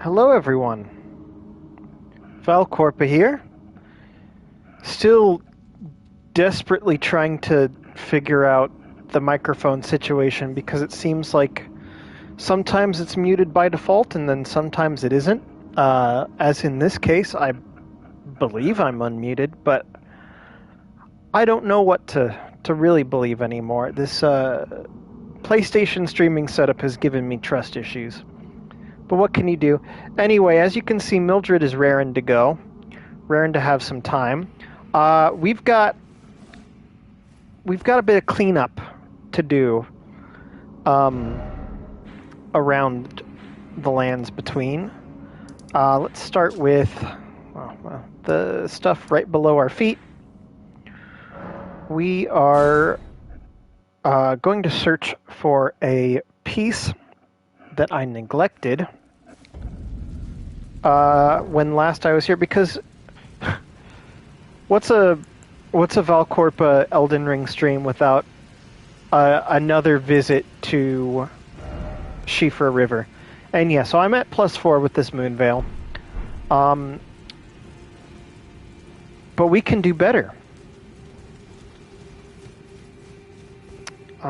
Hello everyone, Valcorpa here. Still desperately trying to figure out the microphone situation because it seems like sometimes it's muted by default and then sometimes it isn't. As in this case, I believe I'm unmuted, but I don't know what to really believe anymore. This PlayStation streaming setup has given me trust issues. But what can you do? Anyway, as you can see, Mildred is raring to go. Raring to have some time. We've got a bit of cleanup to do around the lands between. Let's start with the stuff right below our feet. We are going to search for a piece that I neglected when last I was here, because what's a Valcorpa Elden Ring stream without another visit to Shifra River? And yeah, so I'm at +4 with this Moon Veil. But we can do better.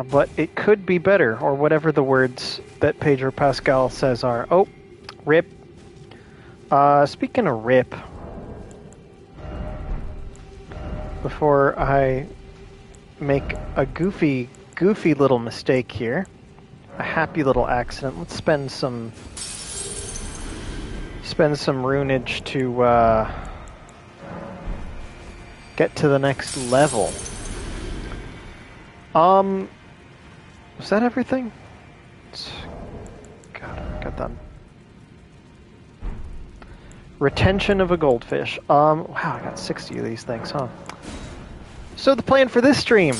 But it could be better, or whatever the words that Pedro Pascal says are. Oh, rip. Speaking of rip, before I make a goofy little mistake here, a happy little accident, let's spend some runage to get to the next level. Was that everything? God, I got that. Retention of a goldfish. Wow, I got 60 of these things, huh? So the plan for this stream,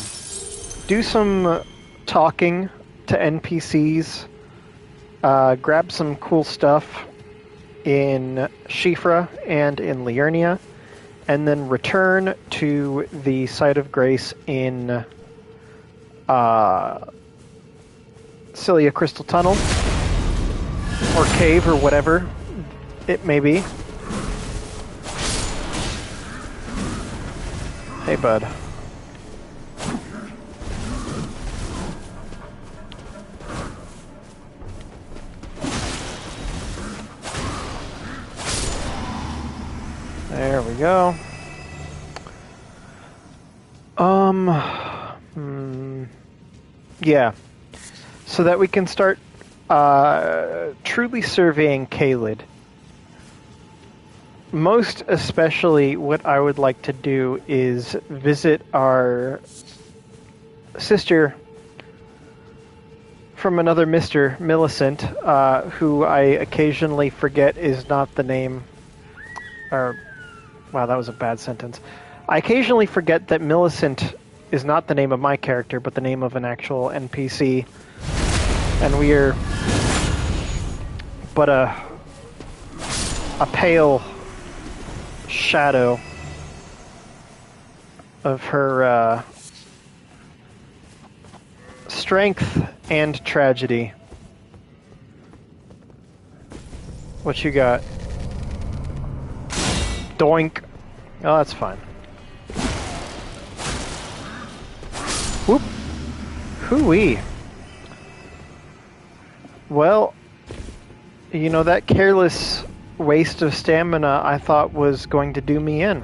do some talking to NPCs, grab some cool stuff in Shifra and in Aeonia, and then return to the Site of Grace in Cilia Crystal Tunnel, or Cave, or whatever it may be. Hey, bud. There we go. Yeah. So that we can start truly surveying Caelid. Most especially, what I would like to do is visit our sister from another Mr. Millicent, who I occasionally forget is not the name. Or, wow, that was a bad sentence. I occasionally forget that Millicent is not the name of my character, but the name of an actual NPC. And we're but a pale shadow of her strength and tragedy. What you got? Doink. Oh, that's fine. Whoop. Hooey. Well, you know, that careless waste of stamina I thought was going to do me in.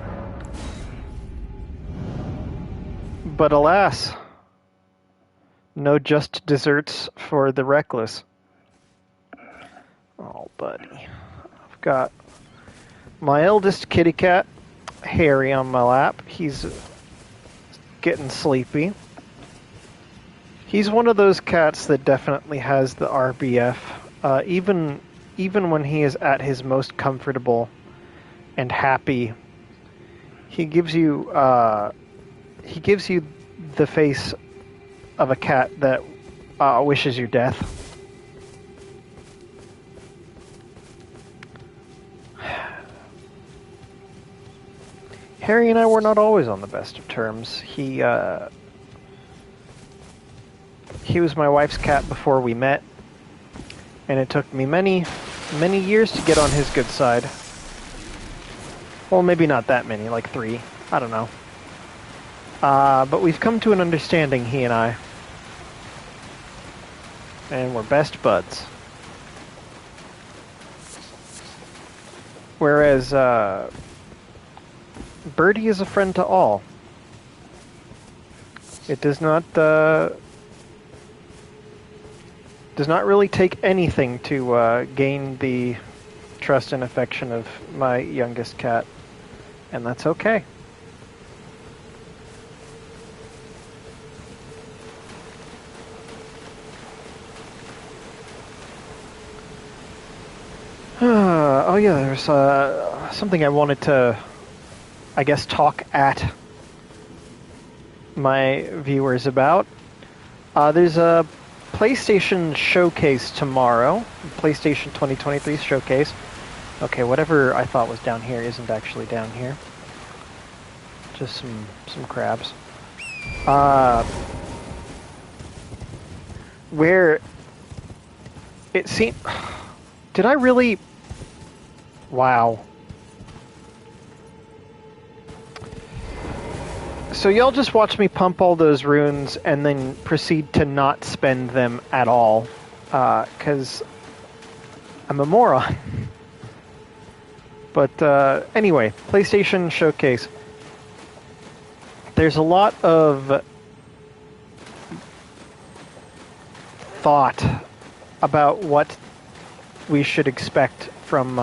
But alas, no just desserts for the reckless. Oh, buddy. I've got my eldest kitty cat, Harry, on my lap. He's getting sleepy. He's one of those cats that definitely has the RBF. Even when he is at his most comfortable and happy, he gives you the face of a cat that wishes you death. Harry and I were not always on the best of terms. He was my wife's cat before we met, and it took me many many years to get on his good side. Well, maybe not that many, like 3. I don't know. But we've come to an understanding, he and I. And we're best buds. Whereas, Birdie is a friend to all. It does not really take anything to gain the trust and affection of my youngest cat, and that's okay. Oh yeah, there's something I wanted to, I guess, talk at my viewers about. There's a PlayStation showcase tomorrow, PlayStation 2023 showcase. Okay, whatever I thought was down here isn't actually down here. Just some crabs. Where it seemed... Did I really... Wow. So y'all just watch me pump all those runes and then proceed to not spend them at all. 'Cause I'm a moron. But anyway, PlayStation Showcase. There's a lot of thought about what we should expect from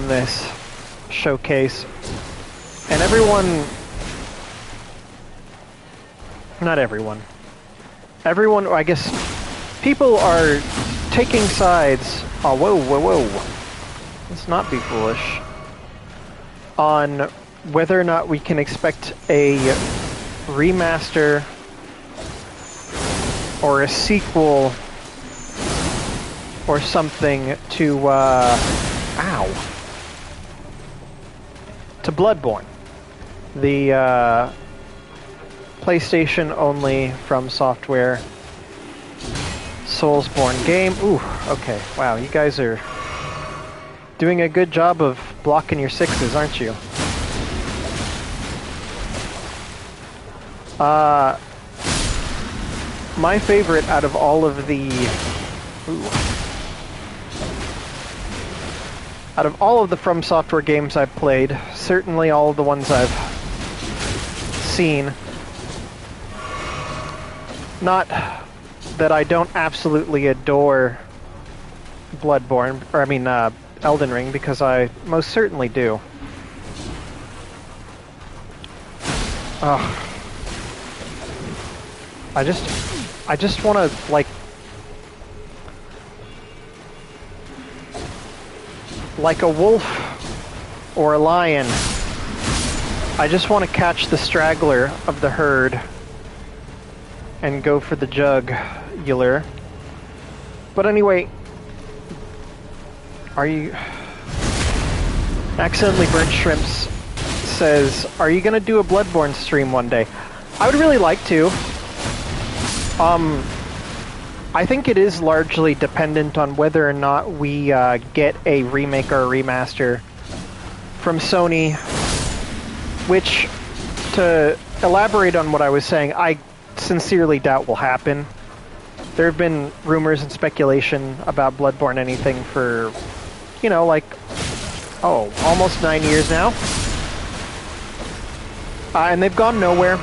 this showcase. And everyone... Not everyone. Everyone, I guess, people are taking sides... Oh, whoa. Let's not be foolish. On whether or not we can expect a remaster or a sequel or something to, to Bloodborne. The, PlayStation only From Software Soulsborne game. Ooh, okay. Wow, you guys are doing a good job of blocking your 6s, aren't you? My favorite out of all of the... Ooh. Out of all of the From Software games I've played, certainly all of the ones I've seen, not that I don't absolutely adore Bloodborne, or I mean, Elden Ring, because I most certainly do. I just want to, like a wolf or a lion, I just want to catch the straggler of the herd and go for the jugular. But anyway, are you... Accidentally Burnt Shrimps says, are you going to do a Bloodborne stream one day? I would really like to. I think it is largely dependent on whether or not we get a remake or a remaster from Sony, which, to elaborate on what I was saying, I sincerely doubt will happen. There have been rumors and speculation about Bloodborne anything for, you know, like, almost 9 years now. And they've gone nowhere.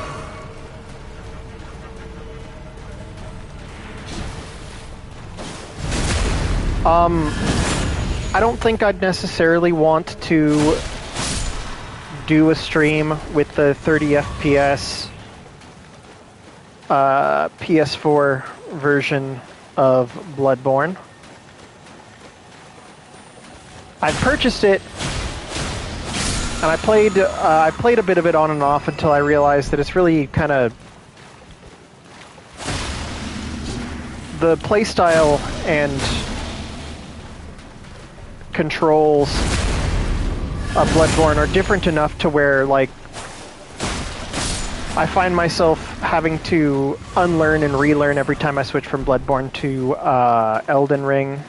I don't think I'd necessarily want to do a stream with the 30 FPS PS4 version of Bloodborne. I purchased it, and I played a bit of it on and off until I realized that it's really kind of... The playstyle and controls of Bloodborne are different enough to where, like, I find myself having to unlearn and relearn every time I switch from Bloodborne to Elden Ring.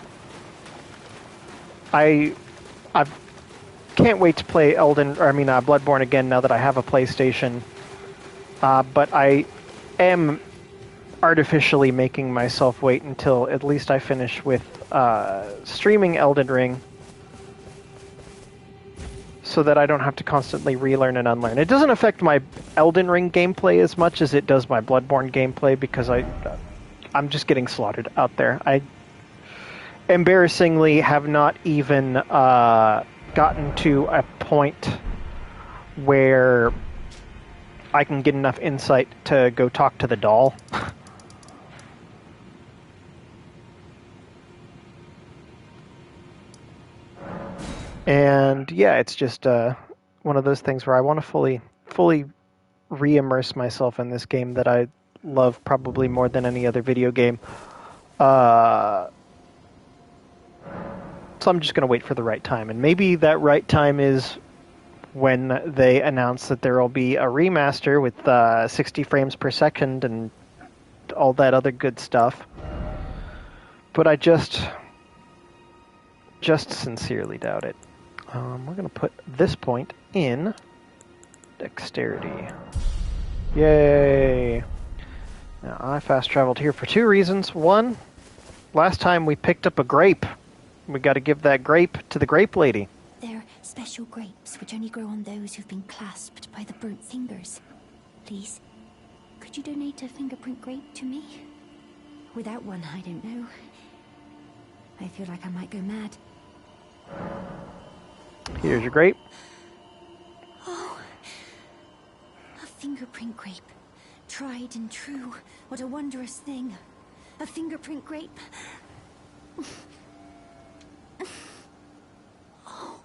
I can't wait to play Bloodborne again now that I have a PlayStation. But I am artificially making myself wait until at least I finish with streaming Elden Ring, so that I don't have to constantly relearn and unlearn. It doesn't affect my Elden Ring gameplay as much as it does my Bloodborne gameplay, because I'm just getting slaughtered out there. I embarrassingly have not even gotten to a point where I can get enough insight to go talk to the doll. And yeah, it's just one of those things where I want to fully re-immerse myself in this game that I love probably more than any other video game. So I'm just going to wait for the right time. And maybe that right time is when they announce that there will be a remaster with 60 frames per second and all that other good stuff. But I just sincerely doubt it. We're going to put this point in dexterity. Yay! Now, I fast traveled here for 2 reasons. One, last time we picked up a grape. We got to give that grape to the grape lady. They're special grapes which only grow on those who've been clasped by the burnt fingers. Please, could you donate a fingerprint grape to me? Without one, I don't know. I feel like I might go mad. Here's your grape. Oh, a fingerprint grape. Tried and true. What a wondrous thing. A fingerprint grape. Oh,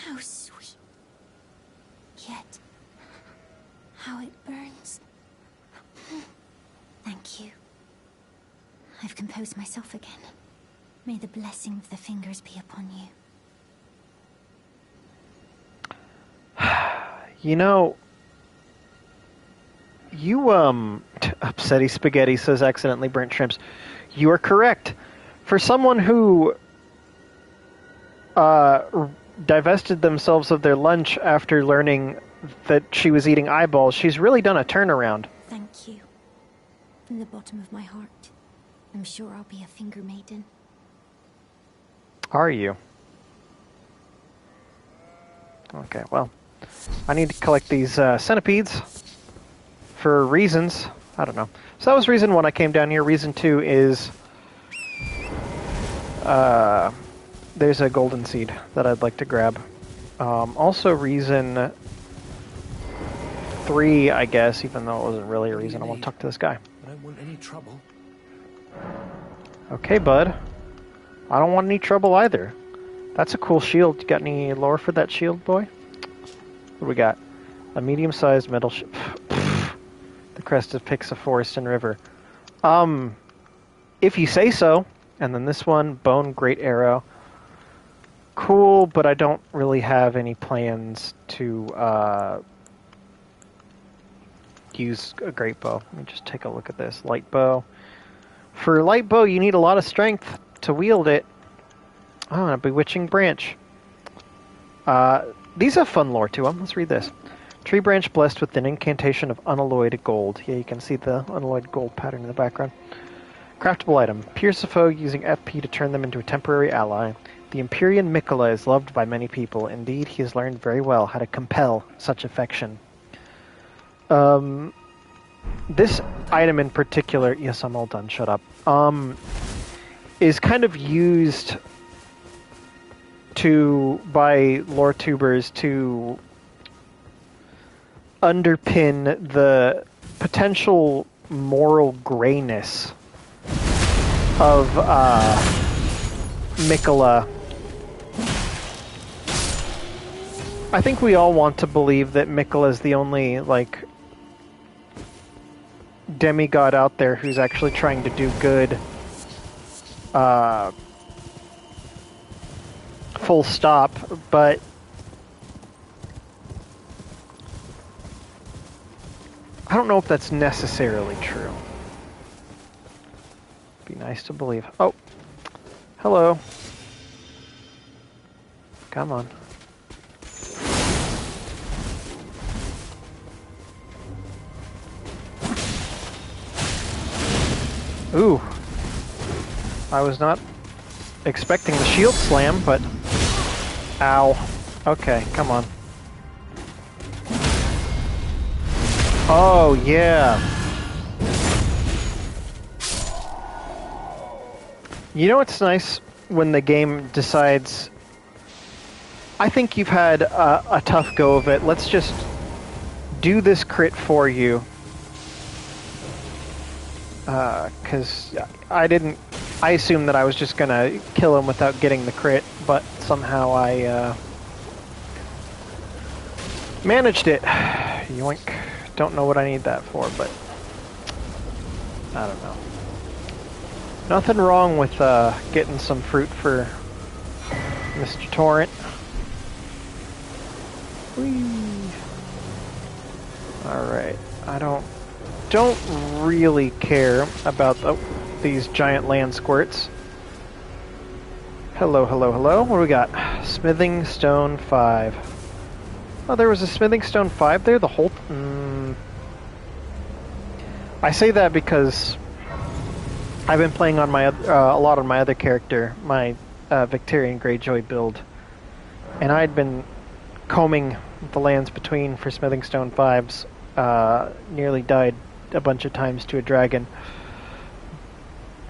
how sweet. Yet, how it burns. Thank you. I've composed myself again. May the blessing of the fingers be upon you. You know, you, upsetty spaghetti says accidentally burnt shrimps. You are correct. For someone who, divested themselves of their lunch after learning that she was eating eyeballs, she's really done a turnaround. Thank you. From the bottom of my heart. I'm sure I'll be a finger maiden. Are you? Okay, well, I need to collect these centipedes for reasons. I don't know. So that was reason 1 I came down here. Reason 2 is there's a golden seed that I'd like to grab. Also reason 3, I guess, even though it wasn't really a reason, I want to talk to this guy. I don't want any trouble. Okay, bud. I don't want any trouble either. That's a cool shield. You got any lore for that shield, boy? What do we got? A medium-sized metal shield. The crest of Pixa Forest and River. If you say so. And then this one, Bone Great Arrow. Cool, but I don't really have any plans to use a great bow. Let me just take a look at this. Light bow. For light bow, you need a lot of strength to wield it. Oh, and a bewitching branch. These have fun lore to them. Let's read this. Tree branch blessed with an incantation of unalloyed gold. Yeah, you can see the unalloyed gold pattern in the background. Craftable item. Pierce a foe using FP to turn them into a temporary ally. The Empyrean Mikola is loved by many people. Indeed, he has learned very well how to compel such affection. This item in particular... Yes, I'm all done. Shut up. Is kind of used by lore tubers to underpin the potential moral grayness of Mikola. I think we all want to believe that Mikola is the only, like, demigod out there who's actually trying to do good. Full stop, but I don't know if that's necessarily true. Be nice to believe. Oh, hello. Come on. Ooh. I was not expecting the shield slam, but... Ow. Okay, come on. Oh, yeah. You know what's nice when the game decides, I think you've had a tough go of it, let's just do this crit for you. Because I assumed that I was just gonna kill him without getting the crit, but somehow I managed it. Yoink. Don't know what I need that for, but I don't know. Nothing wrong with getting some fruit for Mr. Torrent. Whee. Alright, I don't really care about these giant land squirts. Hello, hello, hello. What do we got? Smithing Stone 5. Oh, there was a Smithing Stone 5 there the whole... I say that because I've been playing on my a lot on my other character, my Victorian Greyjoy build, and I'd been combing the lands between for Smithing Stone 5s. Nearly died a bunch of times to a dragon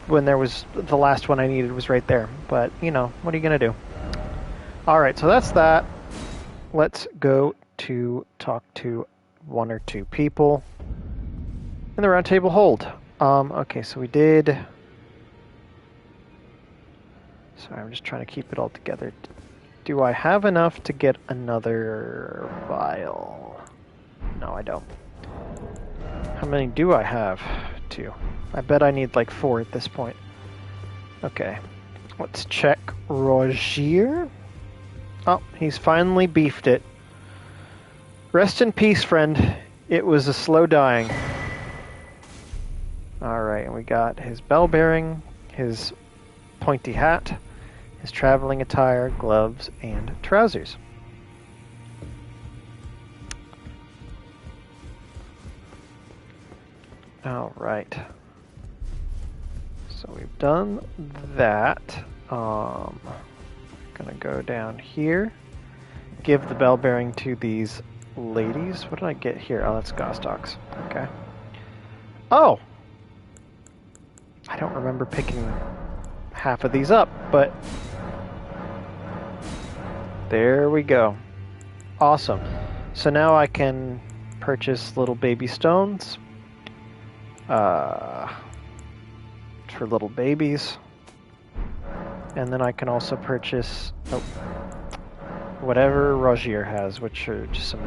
when there was the last one I needed was right there. But, you know, what are you going to do? Alright, so that's that. Let's go to talk to one or two people in the round table hold. Okay, so we did... Sorry, I'm just trying to keep it all together. Do I have enough to get another vial? No, I don't. How many do I have? 2. I bet I need like 4 at this point. Okay. Let's check Rogier. Oh, he's finally beefed it. Rest in peace, friend. It was a slow dying. Alright, and we got his bell bearing, his pointy hat, his traveling attire, gloves, and trousers. Alright. So we've done that. Gonna go down here. Give the bell bearing to these ladies. What did I get here? Oh, that's Gostox. Okay. Oh! I don't remember picking half of these up, but there we go. Awesome. So now I can purchase little baby stones for little babies. And then I can also purchase whatever Rogier has, which are just some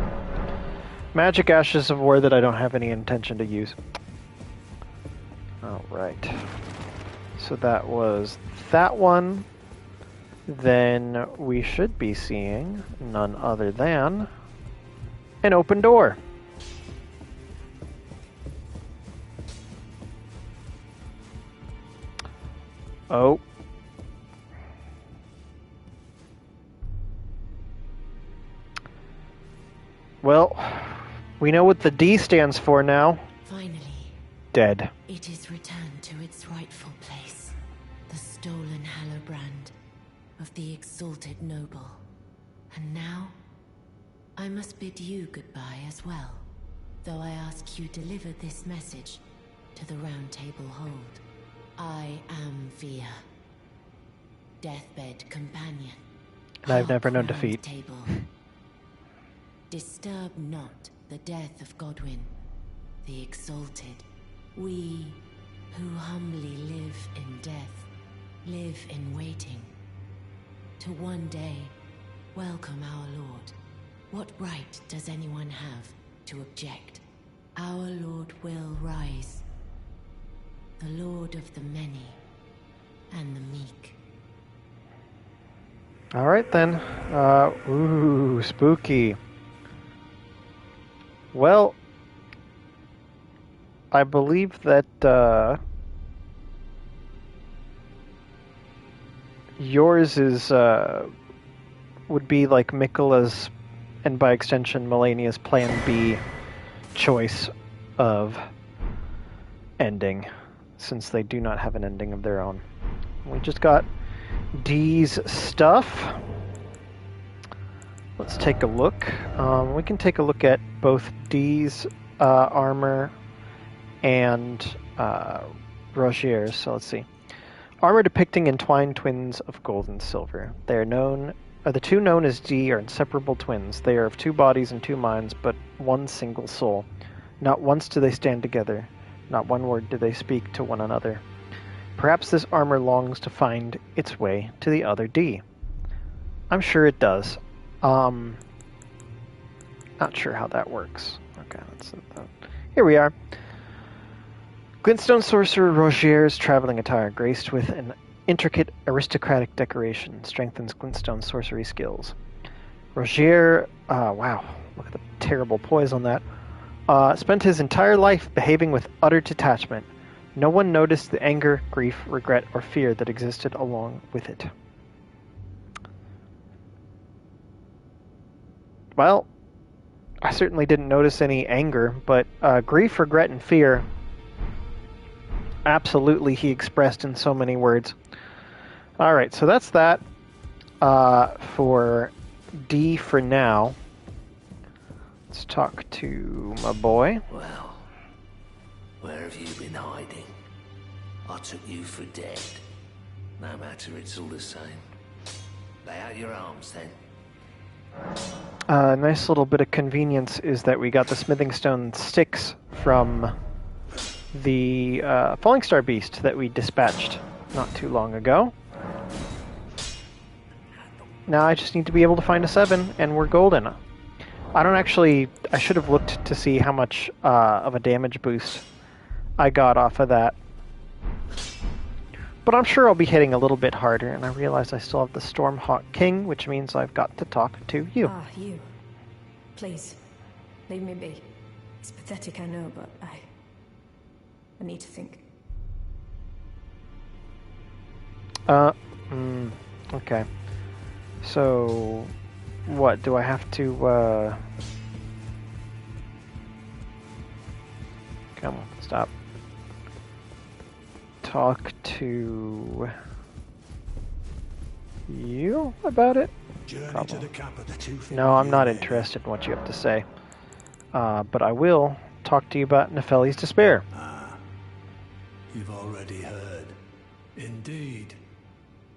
magic ashes of war that I don't have any intention to use. Alright. So that was that one. Then we should be seeing none other than an open door. Oh. Well, we know what the D stands for now. Finally. Dead. It is returned to its rightful place. The stolen Hallowbrand of the exalted noble. And now, I must bid you goodbye as well. Though I ask you deliver this message to the Round Table Hold. I am Via, deathbed companion. And I've never known defeat. Table. Disturb not the death of Godwyn, the exalted. We who humbly live in death, live in waiting. To one day, welcome our Lord. What right does anyone have to object? Our Lord will rise. The Lord of the many and the meek. Alright then. Ooh, spooky. Well, I believe that yours is would be like Mikola's, and by extension Melania's Plan B choice of ending, since they do not have an ending of their own. We just got D's stuff. Let's take a look. We can take a look at both D's armor and Rogier's. So let's see. Armor depicting entwined twins of gold and silver. They are known. The two known as D are inseparable twins. They are of two bodies and two minds, but one single soul. Not once do they stand together. Not one word do they speak to one another. Perhaps this armor longs to find its way to the other D. I'm sure it does. Not sure how that works. Okay, here we are. Glintstone sorcerer Rogier's traveling attire, graced with an intricate aristocratic decoration, strengthens Glintstone sorcery skills. Rogier, wow, look at the terrible poise on that. Spent his entire life behaving with utter detachment. No one noticed the anger, grief, regret, or fear that existed along with it. Well, I certainly didn't notice any anger, but grief, regret, and fear, absolutely he expressed in so many words. Alright, so that's that for D for now. Let's talk to my boy. Well, where have you been hiding? I took you for dead. No matter, it's all the same. Lay out your arms, then. Nice little bit of convenience is that we got the smithing stone sticks from the Falling Star Beast that we dispatched not too long ago. Now I just need to be able to find a 7, and we're golden. I should have looked to see how much of a damage boost I got off of that. But I'm sure I'll be hitting a little bit harder, and I realize I still have the Stormhawk King, which means I've got to talk to you. Ah, you. Please, leave me be. It's pathetic, I know, but I need to think. Okay. So, what, do I have to, Come on, stop. Talk to you about it? Journey to the camp of the two. No, I'm not interested in what you have to say. But I will talk to you about Nefeli's despair. You've already heard. Indeed.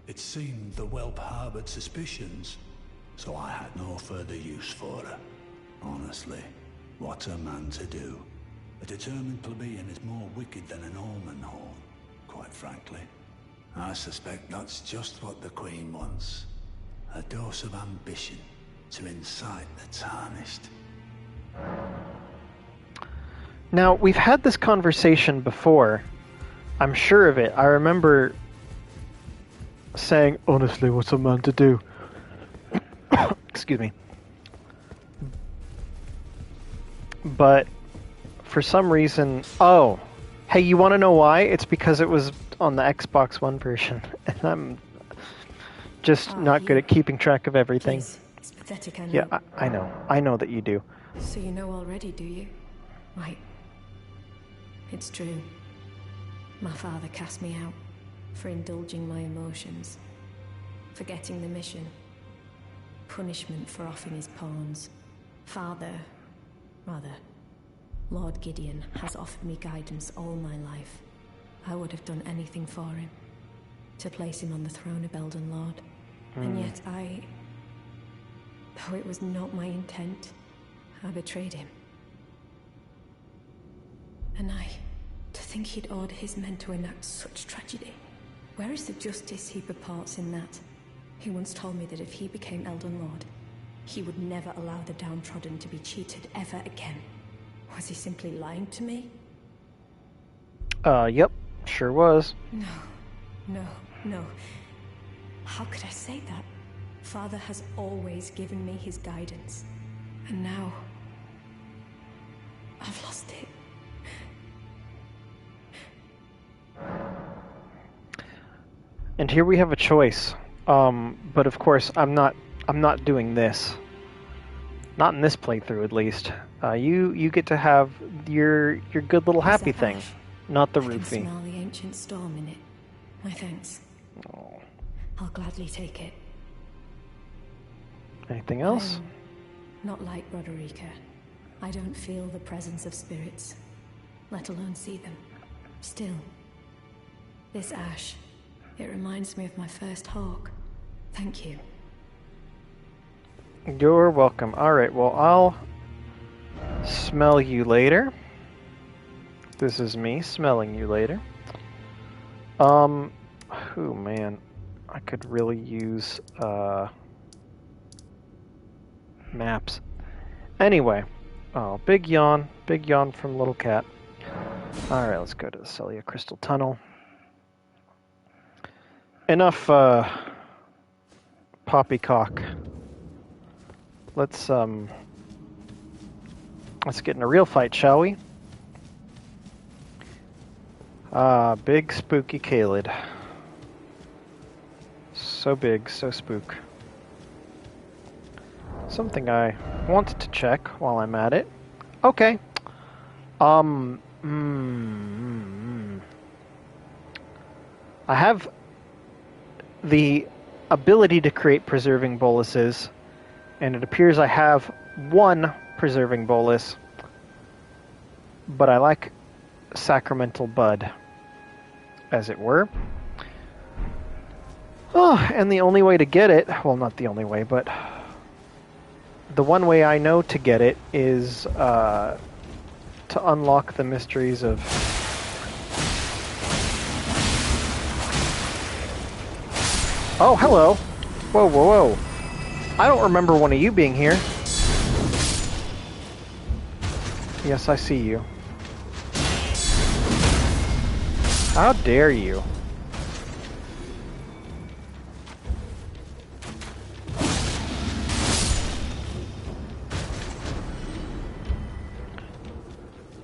It seemed the whelp harbored suspicions, so I had no further use for her. Honestly, what's a man to do? A determined plebeian is more wicked than an almond horn, quite frankly. I suspect that's just what the Queen wants. A dose of ambition to incite the tarnished. Now, we've had this conversation before. I'm sure of it. I remember saying, honestly, what's a man to do? Excuse me. But for some reason... Oh, hey, you want to know why? It's because it was on the Xbox One version, and I'm just not good at keeping track of everything. Please. It's pathetic, I know. Yeah, I know. I know that you do. So you know already, do you? Right. It's true. My father cast me out for indulging my emotions, forgetting the mission, punishment for offing his pawns. Lord Gideon has offered me guidance all my life. I would have done anything for him, to place him on the throne of Elden Lord. And yet though it was not my intent, I betrayed him. And to think he'd order his men to enact such tragedy. Where is the justice he purports in that? He once told me that if he became Elden Lord, he would never allow the downtrodden to be cheated ever again. Was he simply lying to me? Yep, sure was. No. How could I say that? Father has always given me his guidance. And now... I've lost it. And here we have a choice. But of course, I'm not doing this. Not in this playthrough, at least. You get to have your good little happy thing, not the I can roofie. smell the ancient storm in it. My thanks. Oh. I'll gladly take it. Anything else? I'm not like Roderica. I don't feel the presence of spirits, let alone see them. Still, this ash, it reminds me of my first hawk. Thank you. You're welcome. Alright, well, I'll smell you later. This is me smelling you later. Oh man, I could really use maps. Anyway, oh, big yawn from Little Cat. Alright, let's go to the Celia Crystal Tunnel. Enough poppycock. Let's get in a real fight, shall we? Big spooky Kaled. So big, so spook. Something I wanted to check while I'm at it. Okay. I have the ability to create preserving boluses, and it appears I have one preserving bolus, but I lack sacramental bud, as it were. Oh, and the only way to get it, well, not the only way, but the one way I know to get it is to unlock the mysteries of... Oh, hello! Whoa, whoa, whoa. I don't remember one of you being here. Yes, I see you. How dare you?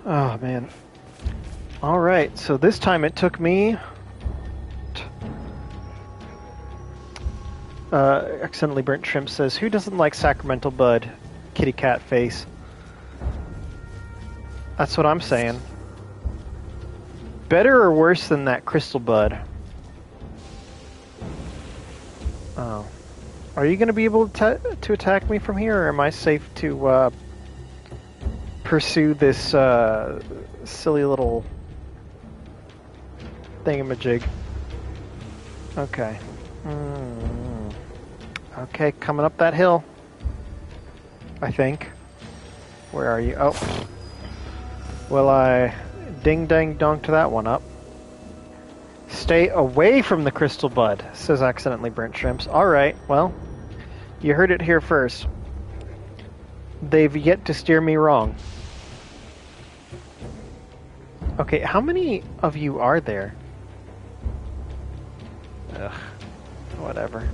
Oh, man. Alright, so this time it took me... accidentally burnt shrimp says, who doesn't like sacramental bud? Kitty cat face. That's what I'm saying. Better or worse than that crystal bud? Oh. Are you going to be able to attack me from here, or am I safe to pursue this silly little thingamajig? Okay. Okay, coming up that hill. I think. Where are you? Oh. Well, I ding-dang-dong to that one up. Stay away from the crystal bud, says accidentally burnt shrimps. Alright, well, you heard it here first. They've yet to steer me wrong. Okay, how many of you are there? Ugh, whatever.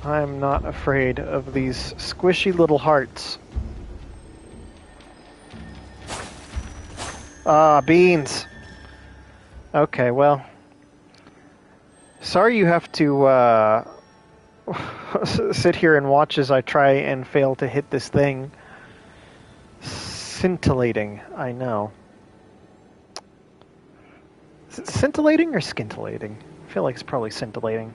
I'm not afraid of these squishy little hearts. Ah, beans! Okay, well... Sorry you have to, sit here and watch as I try and fail to hit this thing. Scintillating, I know. Is it scintillating or scintillating? I feel like it's probably scintillating.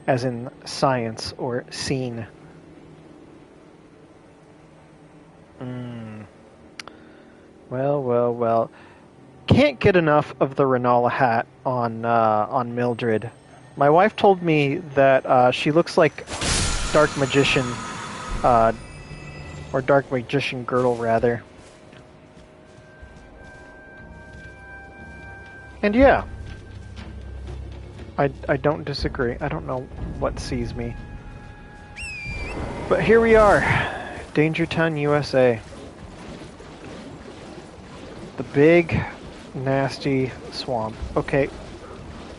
As in science or scene. Well, well, well. Can't get enough of the Renala hat on Mildred. My wife told me that she looks like Dark Magician, or Dark Magician Girdle, rather. And yeah. I don't disagree. I don't know what sees me. But here we are. Dangertown, USA. The big, nasty swamp. Okay.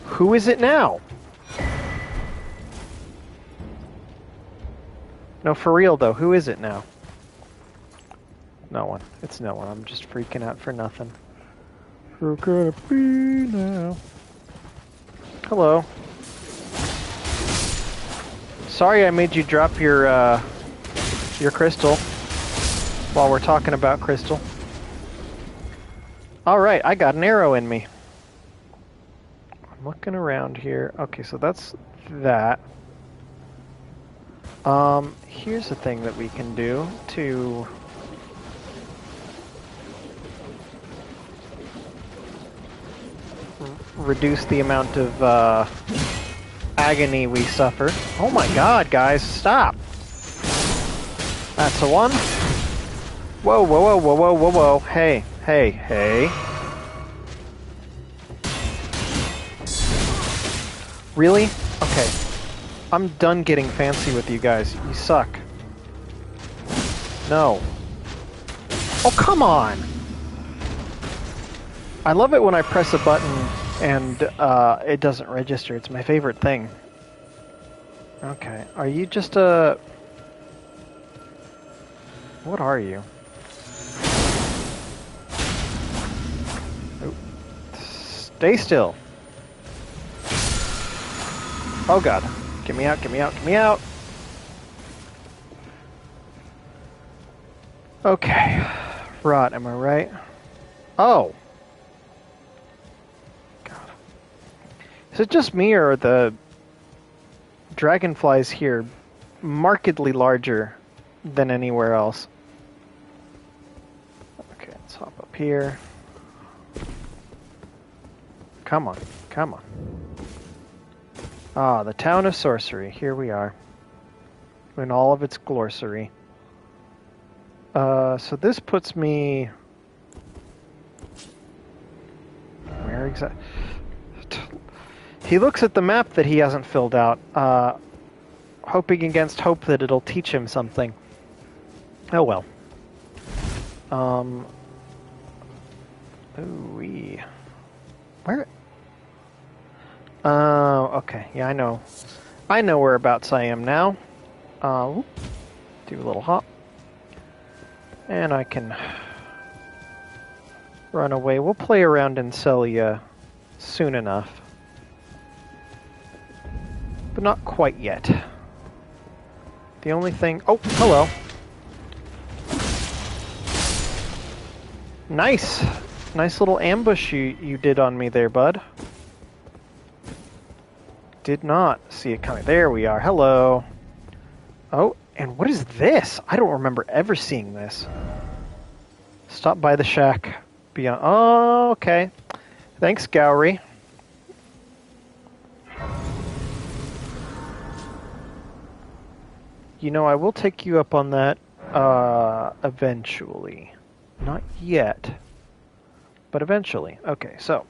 Who is it now? No, for real though. Who is it now? No one. It's no one. I'm just freaking out for nothing. Who could it be now? Hello. Sorry I made you drop your crystal while we're talking about crystal. Alright, I got an arrow in me. I'm looking around here. Okay, so that's that. Here's a thing that we can do to reduce the amount of agony we suffer. Oh my god, guys, stop! That's a one. Whoa, whoa, whoa, whoa, whoa, whoa, whoa. Hey, hey, hey. Really? Okay. I'm done getting fancy with you guys. You suck. No. Oh, come on! I love it when I press a button and it doesn't register. It's my favorite thing. Okay, are you just a... What are you? Oh. Stay still. Oh god. Get me out, get me out, get me out! Okay. Rot, am I right? Oh! God. Is it just me, or are the dragonflies here markedly larger than anywhere else? Okay, let's hop up here. Come on, come on. Ah, the town of sorcery. Here we are. In all of its glossary. So this puts me... Where exactly? He looks at the map that he hasn't filled out, hoping against hope that it'll teach him something. Oh well. Ooh-wee. Where? Okay. Yeah, I know. I know whereabouts I am now. Do a little hop. And I can run away. We'll play around in Celia soon enough. But not quite yet. The only thing... Oh, hello. Nice. Nice little ambush you did on me there, bud. Did not see it coming. There we are. Hello. Oh, and what is this? I don't remember ever seeing this. Stop by the shack. Beyond. Oh, okay. Thanks, Gowry. You know, I will take you up on that eventually. Not yet, but eventually. Okay, so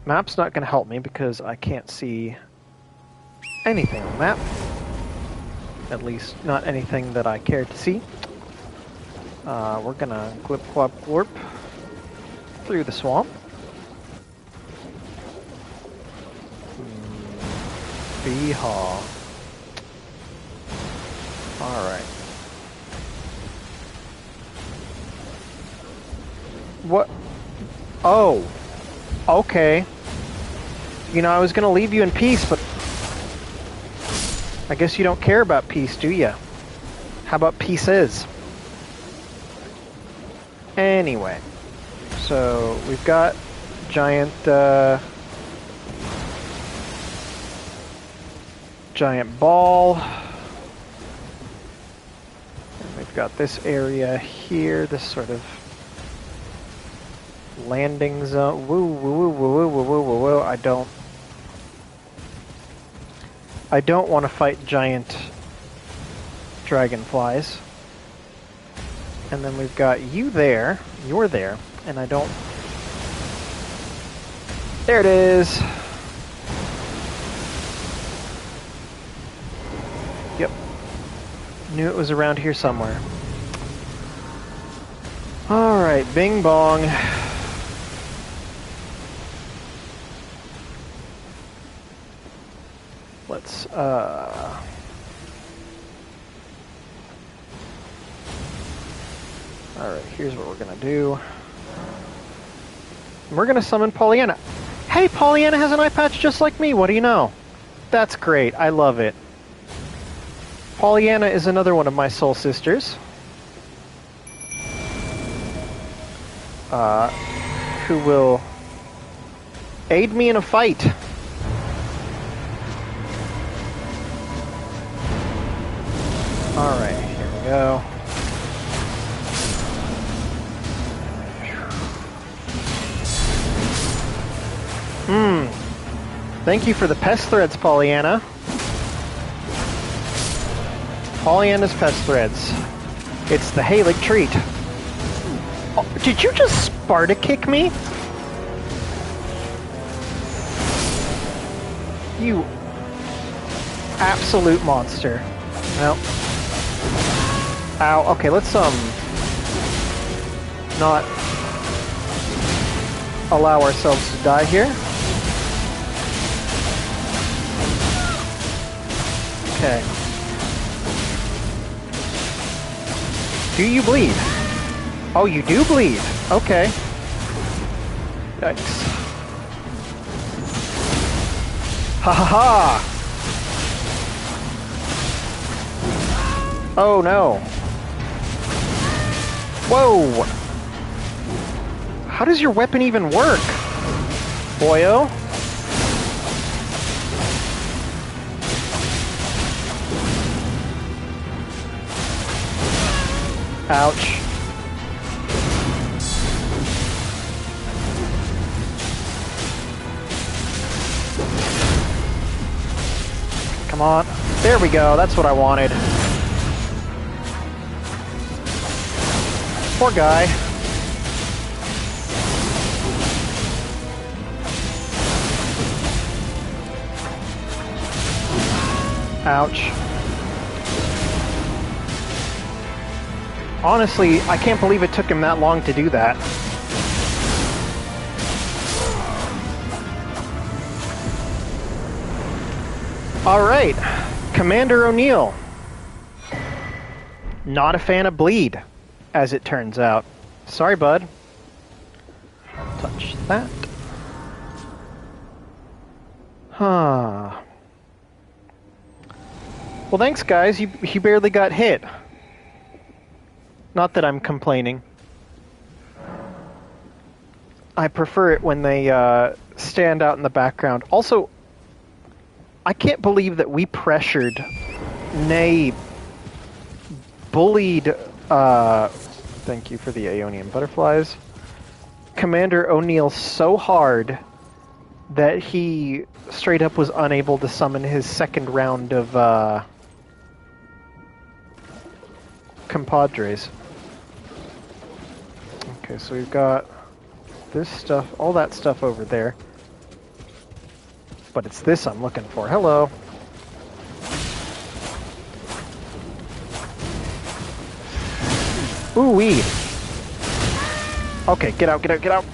map's not going to help me because I can't see anything on the map. At least not anything that I care to see. We're gonna glip clop glorp through the swamp. Bee-haw. Alright. What? Oh. Okay. You know, I was gonna leave you in peace, but I guess you don't care about peace, do ya? How about pieces? Anyway. So, we've got giant, giant ball. And we've got this area here, this sort of landing zone. Woo, woo, woo, woo, woo, woo, woo, woo. I don't want to fight giant dragonflies. And then we've got you there. You're there. And I don't... There it is! Yep. Knew it was around here somewhere. Alright, bing bong. Let's, Alright, here's what we're gonna do. We're gonna summon Pollyanna. Hey, Pollyanna has an eye patch just like me, what do you know? That's great, I love it. Pollyanna is another one of my soul sisters. Who will aid me in a fight. Alright, here we go. Thank you for the pest threads, Pollyanna. Pollyanna's pest threads. It's the Halig treat. Oh, did you just Sparta kick me? You absolute monster. Well. Ow. Okay, let's not allow ourselves to die here. Okay. Do you bleed? Oh, you do bleed. Okay. Yikes. Ha ha ha! Oh no. Whoa! How does your weapon even work, boyo? Ouch. Come on. There we go. That's what I wanted. Poor guy. Ouch. Honestly, I can't believe it took him that long to do that. Alright, Commander O'Neill. Not a fan of bleed, as it turns out. Sorry, bud. Touch that. Huh. Well, thanks, guys. You barely got hit. Not that I'm complaining. I prefer it when they stand out in the background. Also, I can't believe that we pressured, nay, bullied, thank you for the Aeonian butterflies, Commander O'Neill so hard that he straight up was unable to summon his second round of compadres. Okay, so we've got this stuff, all that stuff over there. But it's this I'm looking for. Hello. Ooh-wee. Okay, get out, get out, get out.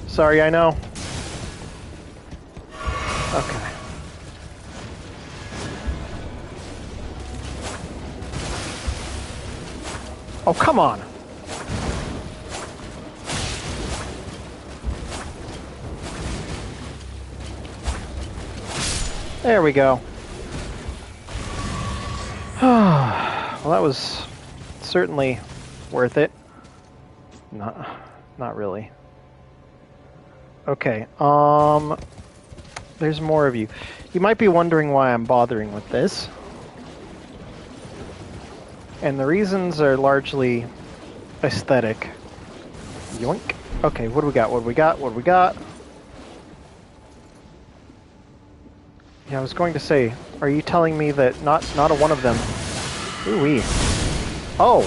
Sorry, I know. Okay. Oh, come on. There we go. Well, that was certainly worth it. Not really. Okay, there's more of you. You might be wondering why I'm bothering with this. And the reasons are largely aesthetic. Yoink. Okay, what do we got? What do we got? What do we got? Yeah, I was going to say, are you telling me that not a one of them? Ooh-wee. Oh!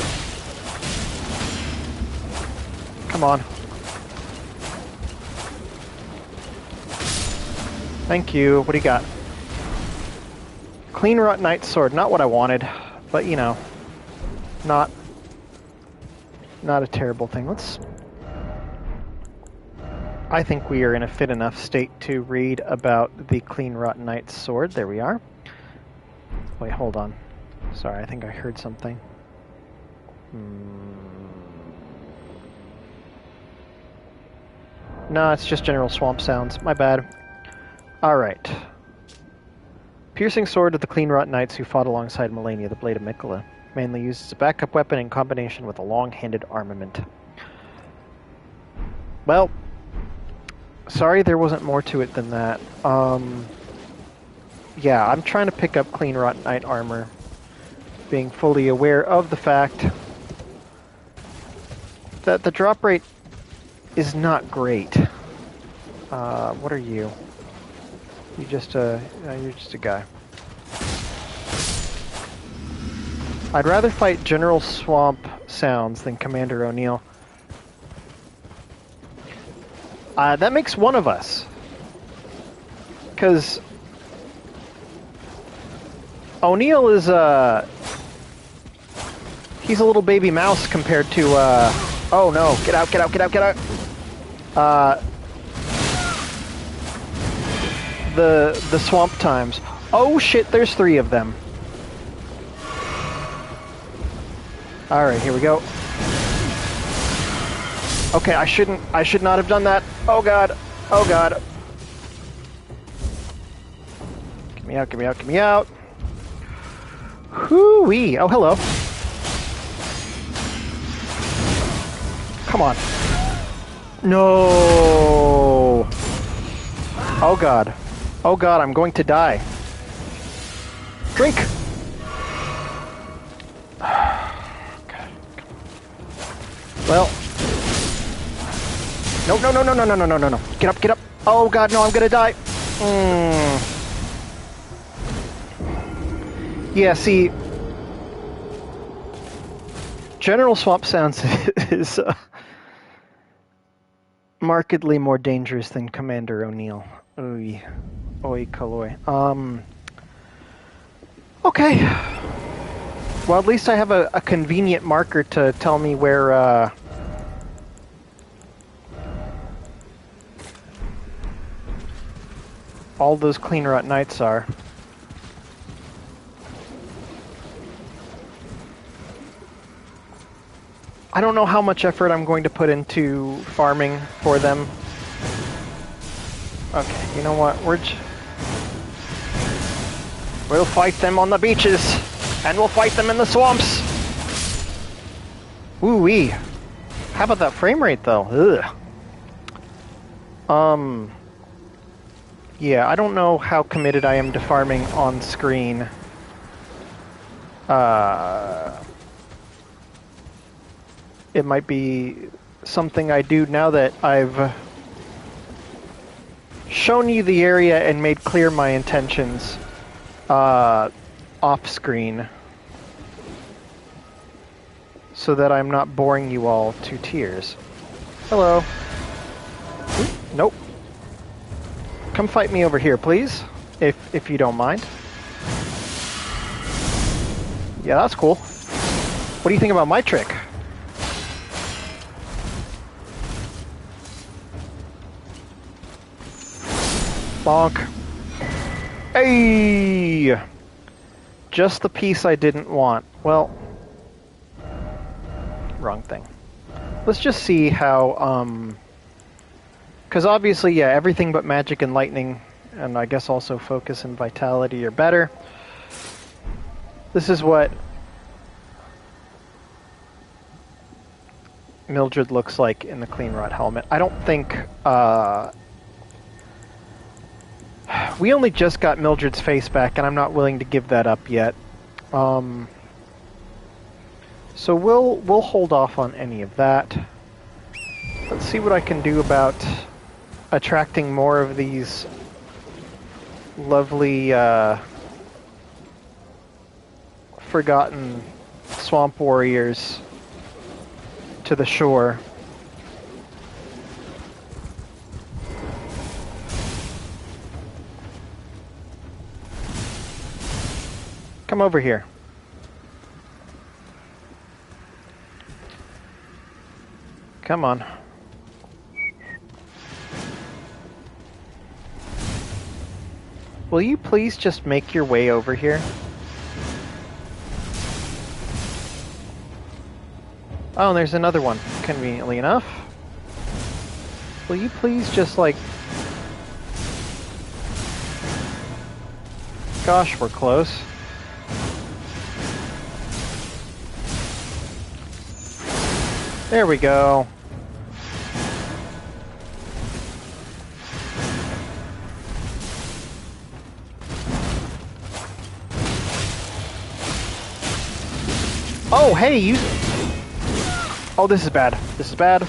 Come on. Thank you. What do you got? Clean Rot Knight Sword. Not what I wanted, but you know, not a terrible thing. I think we are in a fit enough state to read about the Clean Rotten Knight's Sword. There we are. Wait, hold on. Sorry, I think I heard something. No, it's just general swamp sounds. My bad. Alright. Piercing sword of the clean wrought knights who fought alongside Melania, the Blade of Mikola. Mainly used as a backup weapon in combination with a long-handed armament. Well, sorry there wasn't more to it than that. Yeah, I'm trying to pick up clean wrought knight armor, being fully aware of the fact that the drop rate is not great. What are you? You're just a guy. I'd rather fight General Swamp Sounds than Commander O'Neill. That makes one of us. Because O'Neill is, he's a little baby mouse compared to, oh no, get out, get out, get out, get out! The swamp times. Oh shit, there's 3 of them. Alright, here we go. Okay, I should not have done that. Oh god. Oh god. Get me out, get me out, get me out. Hoo-wee. Oh, hello. Come on. No. Oh god. Oh god, I'm going to die. Drink! Well. No, no, no, no, no, no, no, no, no, no. Get up, get up. Oh god, no, I'm gonna die. Yeah, see, General Swamp Sounds is markedly more dangerous than Commander O'Neill. Oy, oy, kaloy. Okay. Well, at least I have a convenient marker to tell me where, all those clean wrought knights are. I don't know how much effort I'm going to put into farming for them. Okay, you know what? We'll fight them on the beaches, and we'll fight them in the swamps. Woo-wee. How about that frame rate, though? Ugh. Yeah, I don't know how committed I am to farming on screen. It might be something I do now that I've shown you the area and made clear my intentions off screen, so that I'm not boring you all to tears. Hello. Oop, nope. Come fight me over here, please, if you don't mind. Yeah, that's cool. What do you think about my trick? Bonk. Hey! Just the piece I didn't want. Well, wrong thing. Let's just see how, because obviously, yeah, everything but magic and lightning, and I guess also focus and vitality are better. This is what Mildred looks like in the clean wrought helmet. I don't think, we only just got Mildred's face back, and I'm not willing to give that up yet. So we'll hold off on any of that. Let's see what I can do about attracting more of these lovely forgotten swamp warriors to the shore. Come over here. Come on. Will you please just make your way over here? Oh, and there's another one, conveniently enough. Will you please just, like... Gosh, we're close. There we go. Oh, hey, you... Oh, this is bad. This is bad.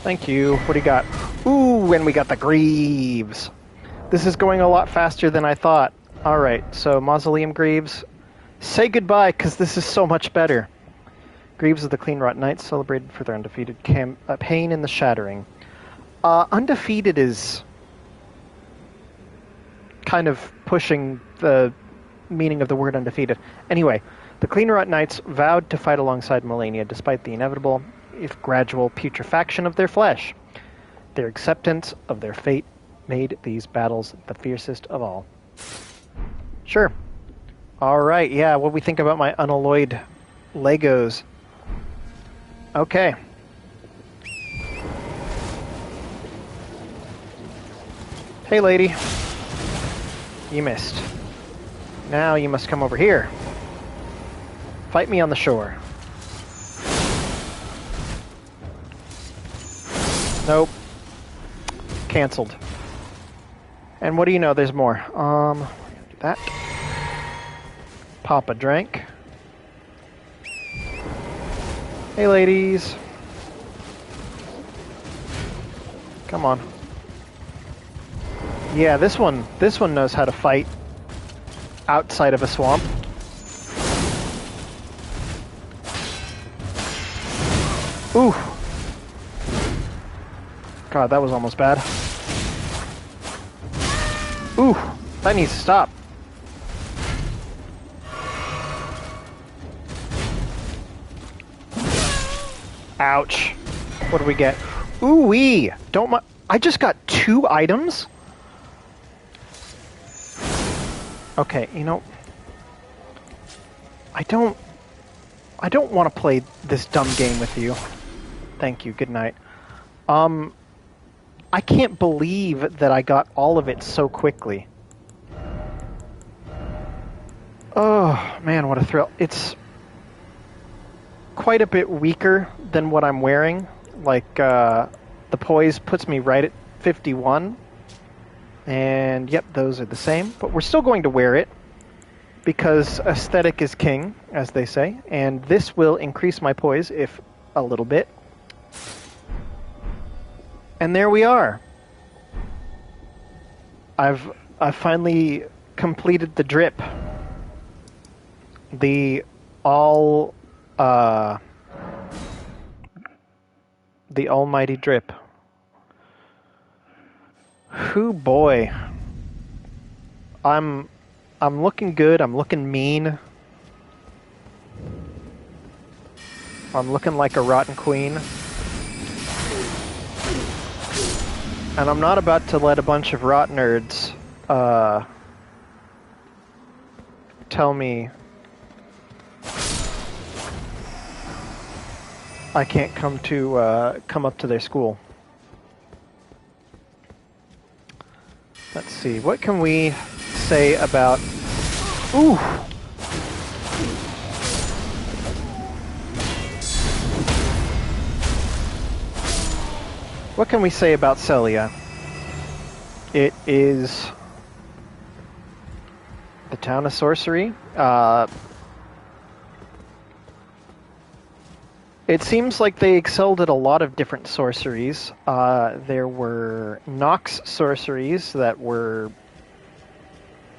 Thank you. What do you got? Ooh, and we got the Greaves. This is going a lot faster than I thought. Alright, so Mausoleum Greaves. Say goodbye, because this is so much better. Greaves of the Clean Rot Knights celebrated for their undefeated pain in the Shattering. Undefeated is kind of pushing the meaning of the word undefeated. Anyway, the Clean Rot Knights vowed to fight alongside Malenia despite the inevitable, if gradual, putrefaction of their flesh. Their acceptance of their fate made these battles the fiercest of all. Sure. Alright, yeah, what do we think about my unalloyed Legos? Okay. Hey, lady. You missed. Now you must come over here. Fight me on the shore. Nope. Cancelled. And what do you know? There's more. We're gonna do that. Pop a drink. Hey, ladies. Come on. Yeah, this one knows how to fight outside of a swamp. Ooh. God, that was almost bad. Ooh, that needs to stop. Ouch. What do we get? Ooh-wee! I just got 2 items? Okay, you know... I don't want to play this dumb game with you. Thank you, good night. I can't believe that I got all of it so quickly. Oh, man, what a thrill. It's quite a bit weaker than what I'm wearing. Like, the poise puts me right at 51. And, yep, those are the same. But we're still going to wear it, because aesthetic is king, as they say. And this will increase my poise, if a little bit. And there we are. I've finally completed the drip. The almighty drip. Whoo boy. I'm looking good, I'm looking mean. I'm looking like a rotten queen. And I'm not about to let a bunch of rot nerds tell me I can't come up to their school. Let's see, what can we say about... Ooh! What can we say about Celia? It is the town of sorcery. It seems like they excelled at a lot of different sorceries. There were Nox sorceries that were,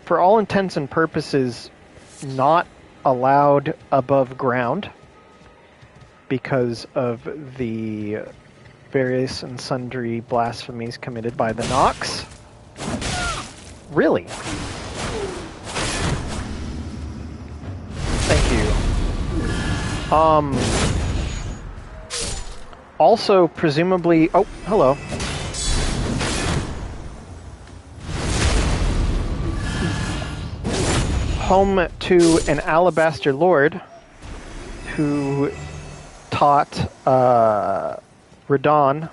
for all intents and purposes, not allowed above ground because of the various and sundry blasphemies committed by the Nox. Really? Thank you. Also, presumably... Oh, hello. home to an alabaster lord who taught Radon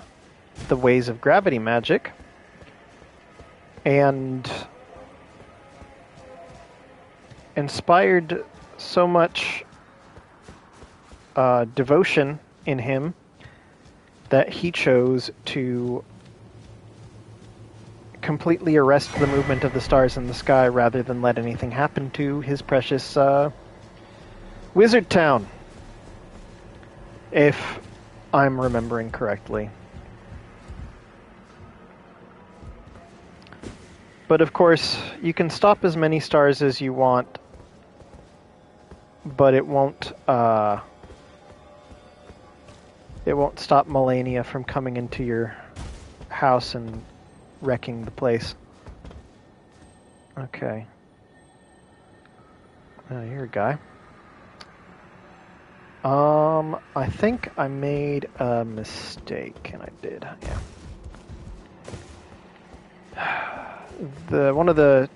the ways of gravity magic, and inspired so much devotion in him that he chose to completely arrest the movement of the stars in the sky rather than let anything happen to his precious wizard town, if I'm remembering correctly. But of course, you can stop as many stars as you want, but it won't stop Melania from coming into your house and wrecking the place. Okay. You're a guy. I think I made a mistake, and I did, yeah. One of the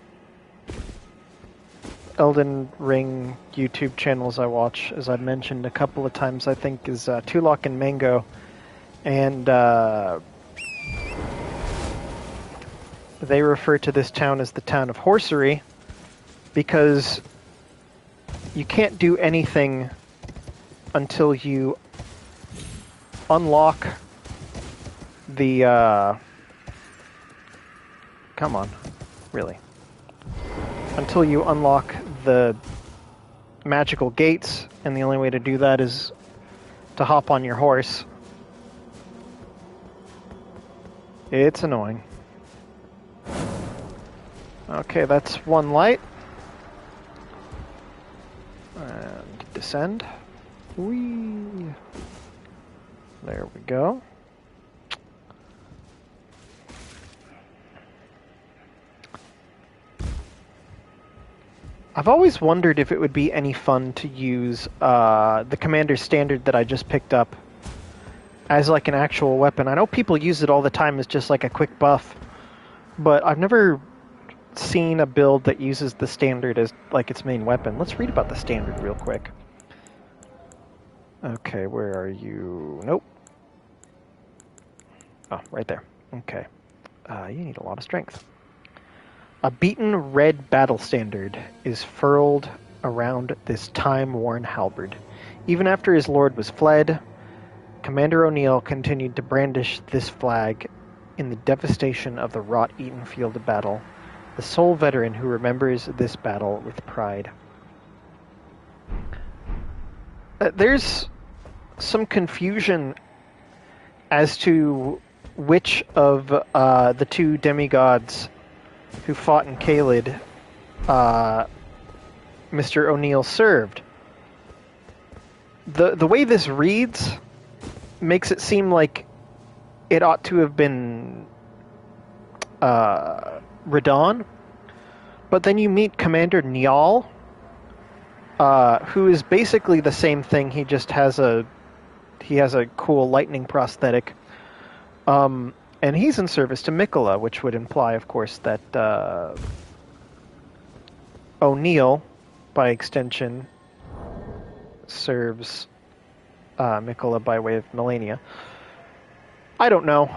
Elden Ring YouTube channels I watch, as I've mentioned a couple of times, I think, is Tulok and Mango, and they refer to this town as the town of Horsery because you can't do anything until you unlock the come on, really. Until you unlock the magical gates, and the only way to do that is to hop on your horse. It's annoying. Okay, that's one light. And descend. Whee! There we go. I've always wondered if it would be any fun to use the Commander's Standard that I just picked up as like an actual weapon. I know people use it all the time as just like a quick buff, but I've never seen a build that uses the Standard as like its main weapon. Let's read about the Standard real quick. Okay, where are you? Nope. Oh, right there. Okay. You need a lot of strength. A beaten red battle standard is furled around this time-worn halberd. Even after his lord was fled, Commander O'Neill continued to brandish this flag in the devastation of the rot-eaten field of battle, the sole veteran who remembers this battle with pride. There's some confusion as to which of the two demigods who fought in Caelid Mr. O'Neill served. The way this reads makes it seem like it ought to have been Radon, but then you meet Commander Niall, who is basically the same thing. He just has a cool lightning prosthetic. And he's in service to Mikola, which would imply, of course, that O'Neill, by extension, serves Mikola by way of Melania. I don't know.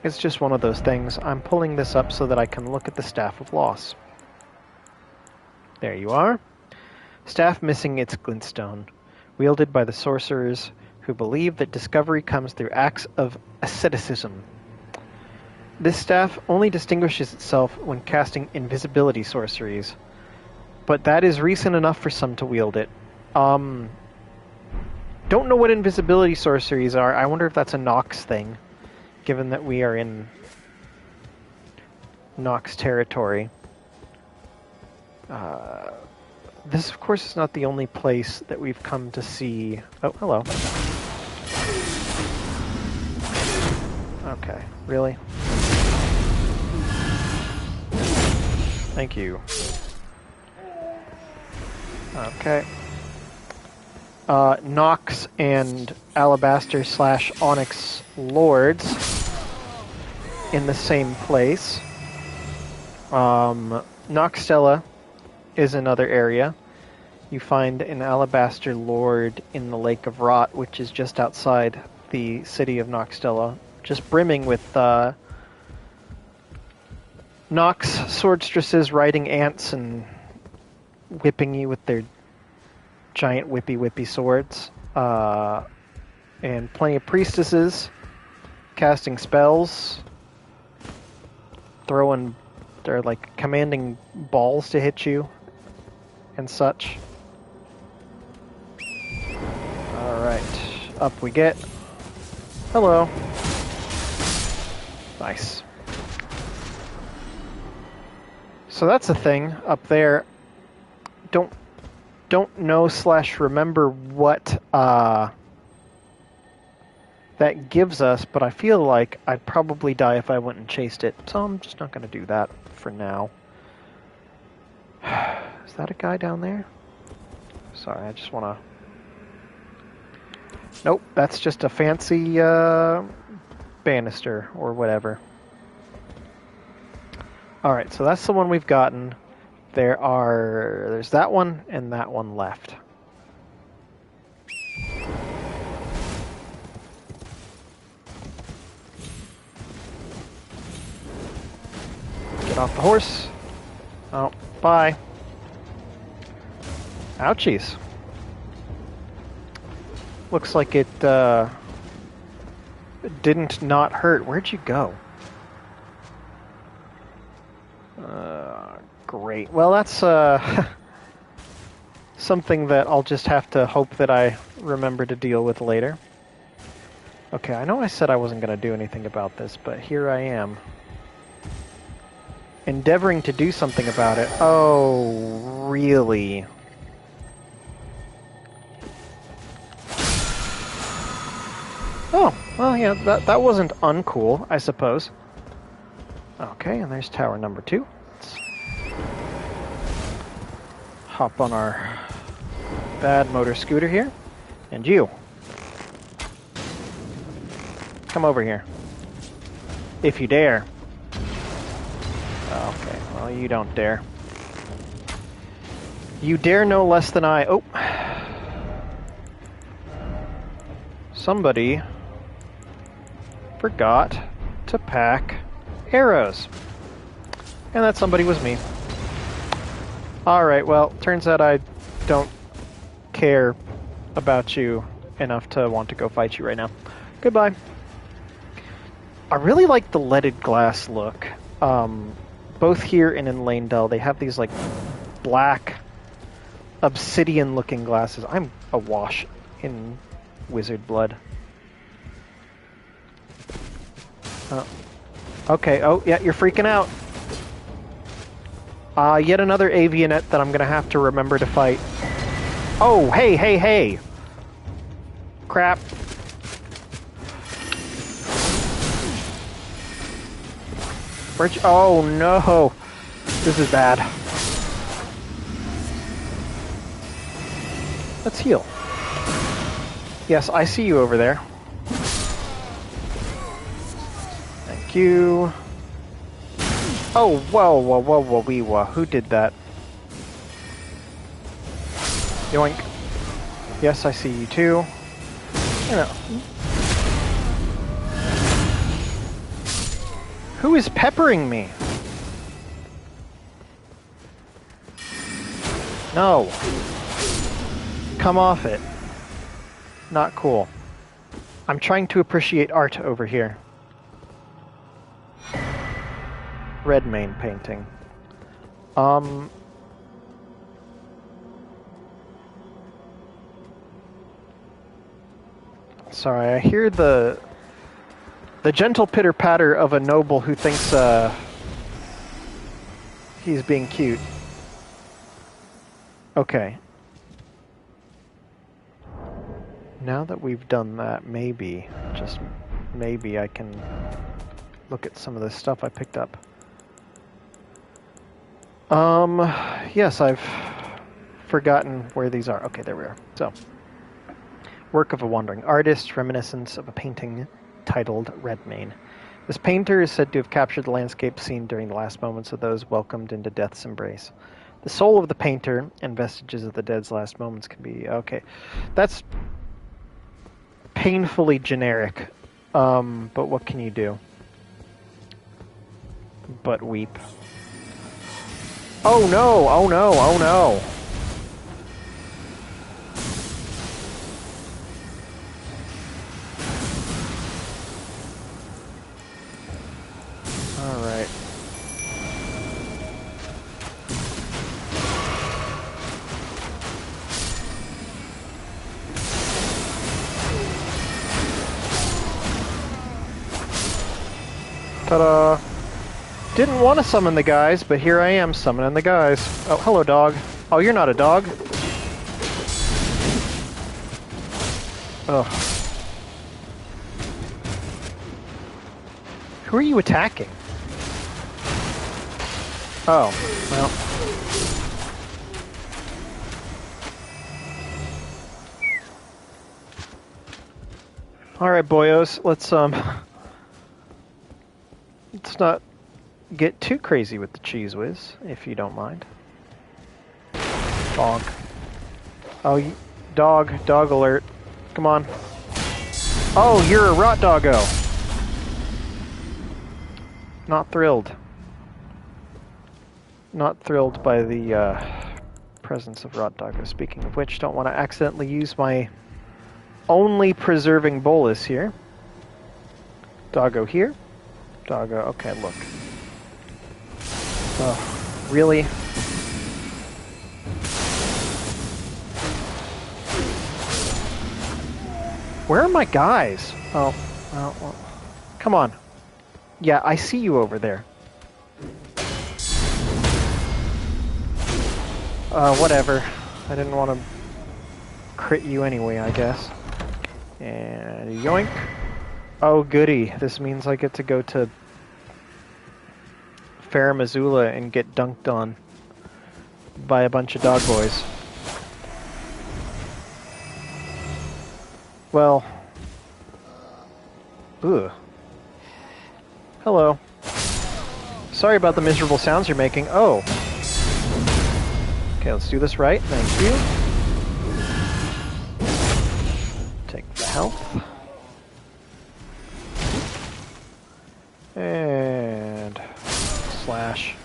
It's just one of those things. I'm pulling this up so that I can look at the Staff of Loss. There you are. Staff missing its glintstone, wielded by the sorcerers who believe that discovery comes through acts of asceticism. This staff only distinguishes itself when casting invisibility sorceries, but that is reason enough for some to wield it. Don't know what invisibility sorceries are. I wonder if that's a Nox thing, given that we are in Nox territory. This, of course, is not the only place that we've come to see... Oh, hello. Okay, really? Thank you. Okay. Nox and Alabaster / Onyx Lords in the same place. Noxtella is another area. You find an alabaster lord in the Lake of Rot, which is just outside the city of Noxtella, just brimming with Nox swordstresses riding ants and whipping you with their giant whippy swords. And plenty of priestesses casting spells, they're like commanding balls to hit you and such. Alright, up we get. Hello. Nice. So that's the thing up there. Don't know / remember what that gives us, but I feel like I'd probably die if I went and chased it, so I'm just not going to do that for now. Is that a guy down there? Sorry, I just want to... Nope, that's just a fancy banister or whatever. Alright, so that's the one we've gotten. There's that one and that one left. Get off the horse. Oh, bye. Ouchies. Looks like it didn't not hurt. Where'd you go? Great. Well, that's something that I'll just have to hope that I remember to deal with later. Okay, I know I said I wasn't going to do anything about this, but here I am. Endeavoring to do something about it. Oh, really? Oh, well, yeah, that wasn't uncool, I suppose. Okay, and there's tower number 2. Let's hop on our bad motor scooter here. And you. Come over here. If you dare. Okay, well, you don't dare. You dare no less than I. Oh. Somebody forgot to pack arrows. And that somebody was me. Alright, well, turns out I don't care about you enough to want to go fight you right now. Goodbye. I really like the leaded glass look. Both here and in Lanedell, they have these like black obsidian looking glasses. I'm awash in wizard blood. Okay, oh yeah, you're freaking out. Yet another avionet that I'm gonna have to remember to fight. Oh, hey! Crap. Oh no! This is bad. Let's heal. Yes, I see you over there. Thank you. Oh, whoa, who did that? Yoink. Yes, I see you too. You know. Who is peppering me? No. Come off it. Not cool. I'm trying to appreciate art over here. Redmayne painting. Sorry, I hear the gentle pitter-patter of a noble who thinks he's being cute. Okay. Now that we've done that, maybe, just maybe I can look at some of the stuff I picked up. Yes, I've forgotten where these are. Okay, there we are. So, work of a wandering artist, reminiscence of a painting titled Redmayne. This painter is said to have captured the landscape scene during the last moments of those welcomed into death's embrace. The soul of the painter and vestiges of the dead's last moments can be... Okay. That's painfully generic. But what can you do? But weep. Oh no! Oh no! Oh no! Alright. Ta-da! Didn't want to summon the guys, but here I am summoning the guys. Oh, hello, dog. Oh, you're not a dog. Ugh. Who are you attacking? Oh, well. Alright, boyos, let's not get too crazy with the cheese whiz, if you don't mind. Bonk. Oh, dog alert. Come on. Oh, you're a rot doggo. Not thrilled. Not thrilled by the presence of rot doggo. Speaking of which, don't want to accidentally use my only preserving bolus here. Doggo here. Doggo, okay, look. Oh, really? Where are my guys? Oh, well, come on. Yeah, I see you over there. Whatever. I didn't want to crit you anyway, I guess. And yoink. Oh, goody. This means I get to go to Fair Missoula and get dunked on by a bunch of dog boys. Well. Ugh. Hello. Sorry about the miserable sounds you're making. Oh. Okay, let's do this right. Thank you. Take the health. And slash.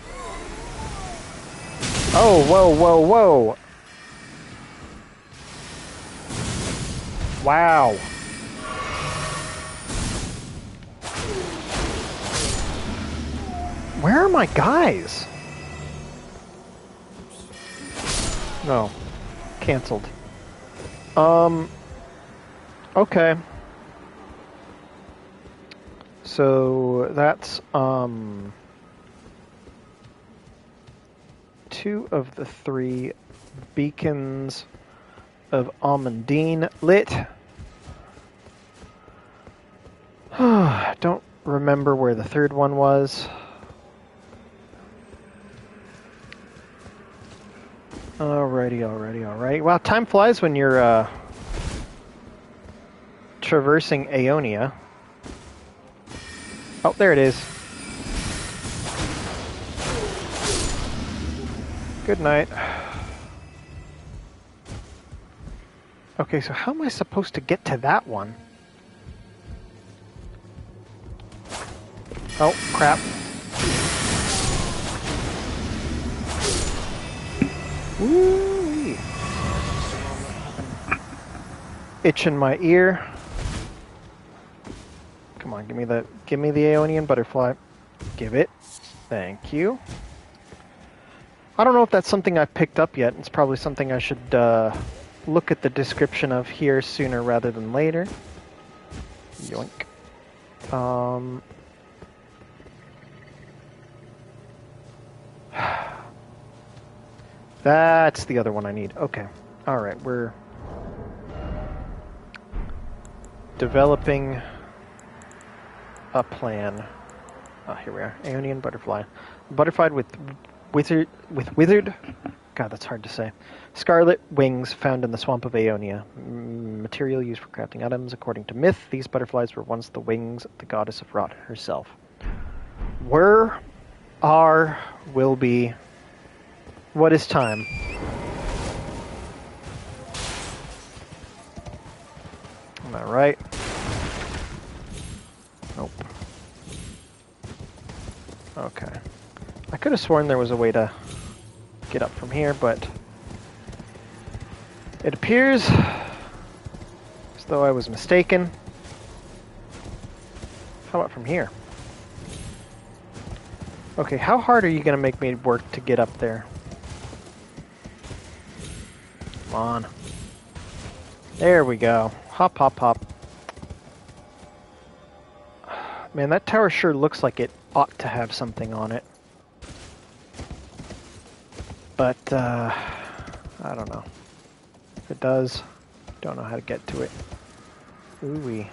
Oh, whoa, whoa, whoa. Wow. Where are my guys? No. Cancelled. Okay. So that's two of the three beacons of Amandine lit. Don't remember where the third one was. Alrighty. Wow, time flies when you're traversing Aeonia. Oh, there it is. Good night. Okay, so how am I supposed to get to that one? Oh, crap. Woo-wee. Itch in my ear. Come on, give me the Aeonian butterfly. Give it. Thank you. I don't know if that's something I've picked up yet. It's probably something I should look at the description of here sooner rather than later. Yoink. That's the other one I need. Okay. Alright, we're developing a plan. Oh, here we are. Aeonian butterfly. Butterfly with withered... God, that's hard to say. Scarlet wings found in the swamp of Aeonia. Material used for crafting items. According to myth, these butterflies were once the wings of the goddess of rot herself. Will be What is time? Am I right? Nope. Okay. I could have sworn there was a way to get up from here, but it appears as though I was mistaken. How about from here? Okay, how hard are you going to make me work to get up there? Come on. There we go. Hop, hop, hop. Man, that tower sure looks like it ought to have something on it. But, I don't know. If it does, don't know how to get to it. Ooh-wee.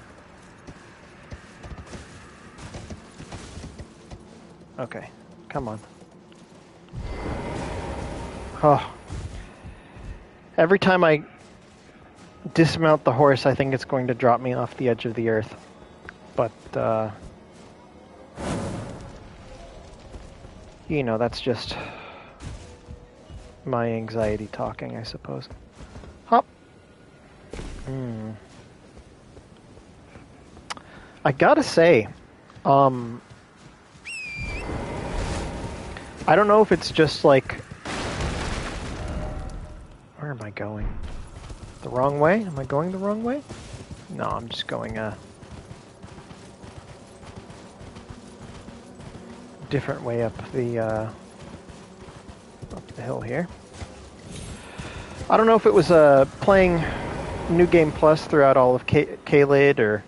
Okay, come on. Oh. Every time I dismount the horse, I think it's going to drop me off the edge of the earth. But, you know, that's just my anxiety talking, I suppose. Hop. I gotta say, I don't know if it's just like... Where am I going? The wrong way? Am I going the wrong way? No, I'm just going a different way up the hill here. I don't know if it was playing New Game Plus throughout all of Caelid or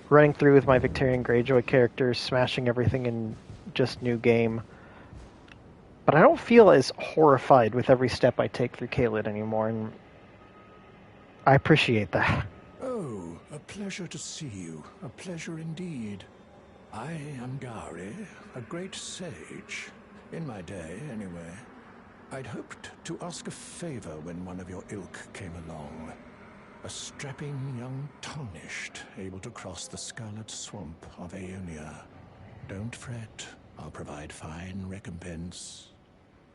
running through with my Victorian Greyjoy characters, smashing everything in just New Game. But I don't feel as horrified with every step I take through Caelid anymore, and I appreciate that. Oh, a pleasure to see you. A pleasure indeed. I am Gary, a great sage. In my day, anyway. I'd hoped to ask a favor when one of your ilk came along. A strapping young tarnished, able to cross the scarlet swamp of Aeonia. Don't fret, I'll provide fine recompense.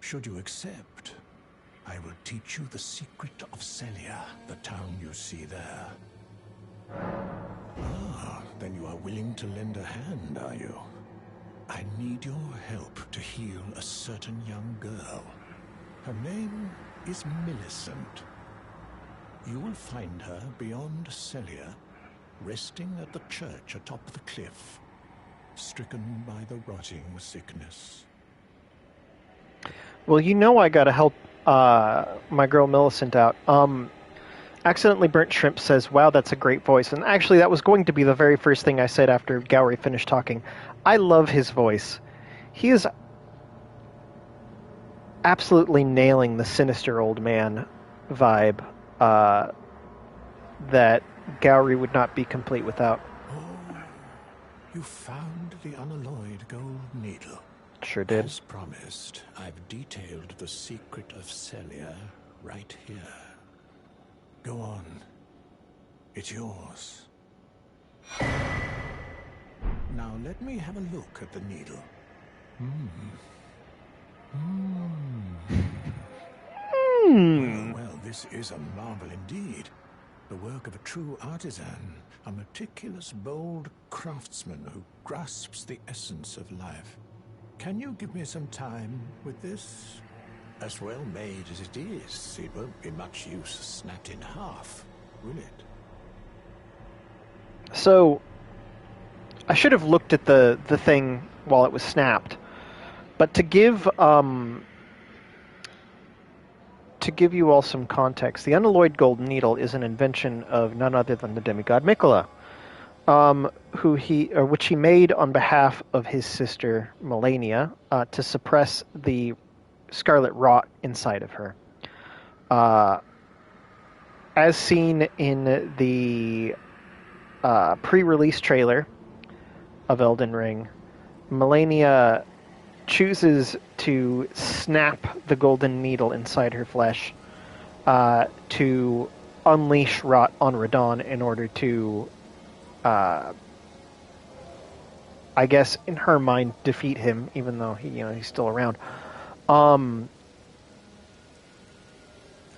Should you accept, I will teach you the secret of Celia, the town you see there. Ah, then you are willing to lend a hand, are you? I need your help to heal a certain young girl. Her name is Millicent. You will find her beyond Celia, resting at the church atop the cliff, stricken by the rotting sickness. Well, you know I gotta help my girl Millicent out. Accidentally Burnt Shrimp says, wow, that's a great voice. And actually, that was going to be the very first thing I said after Gowry finished talking. I love his voice. He is absolutely nailing the sinister old man vibe that Gowry would not be complete without. Oh, you found the unalloyed gold needle. Sure did. As promised, I've detailed the secret of Celia right here. Go on. It's yours. Now let me have a look at the needle. Well, this is a marvel indeed. The work of a true artisan, a meticulous, bold craftsman who grasps the essence of life. Can you give me some time with this? As well made as it is, it won't be much use snapped in half, will it? So, I should have looked at the thing while it was snapped. But to give you all some context, the unalloyed gold needle is an invention of none other than the demigod Mikola, which he made on behalf of his sister Melania to suppress the scarlet rot inside of her. As seen in the pre-release trailer of Elden Ring, Melania chooses to snap the golden needle inside her flesh to unleash rot on Radon in order to, I guess, in her mind, defeat him, even though he's still around.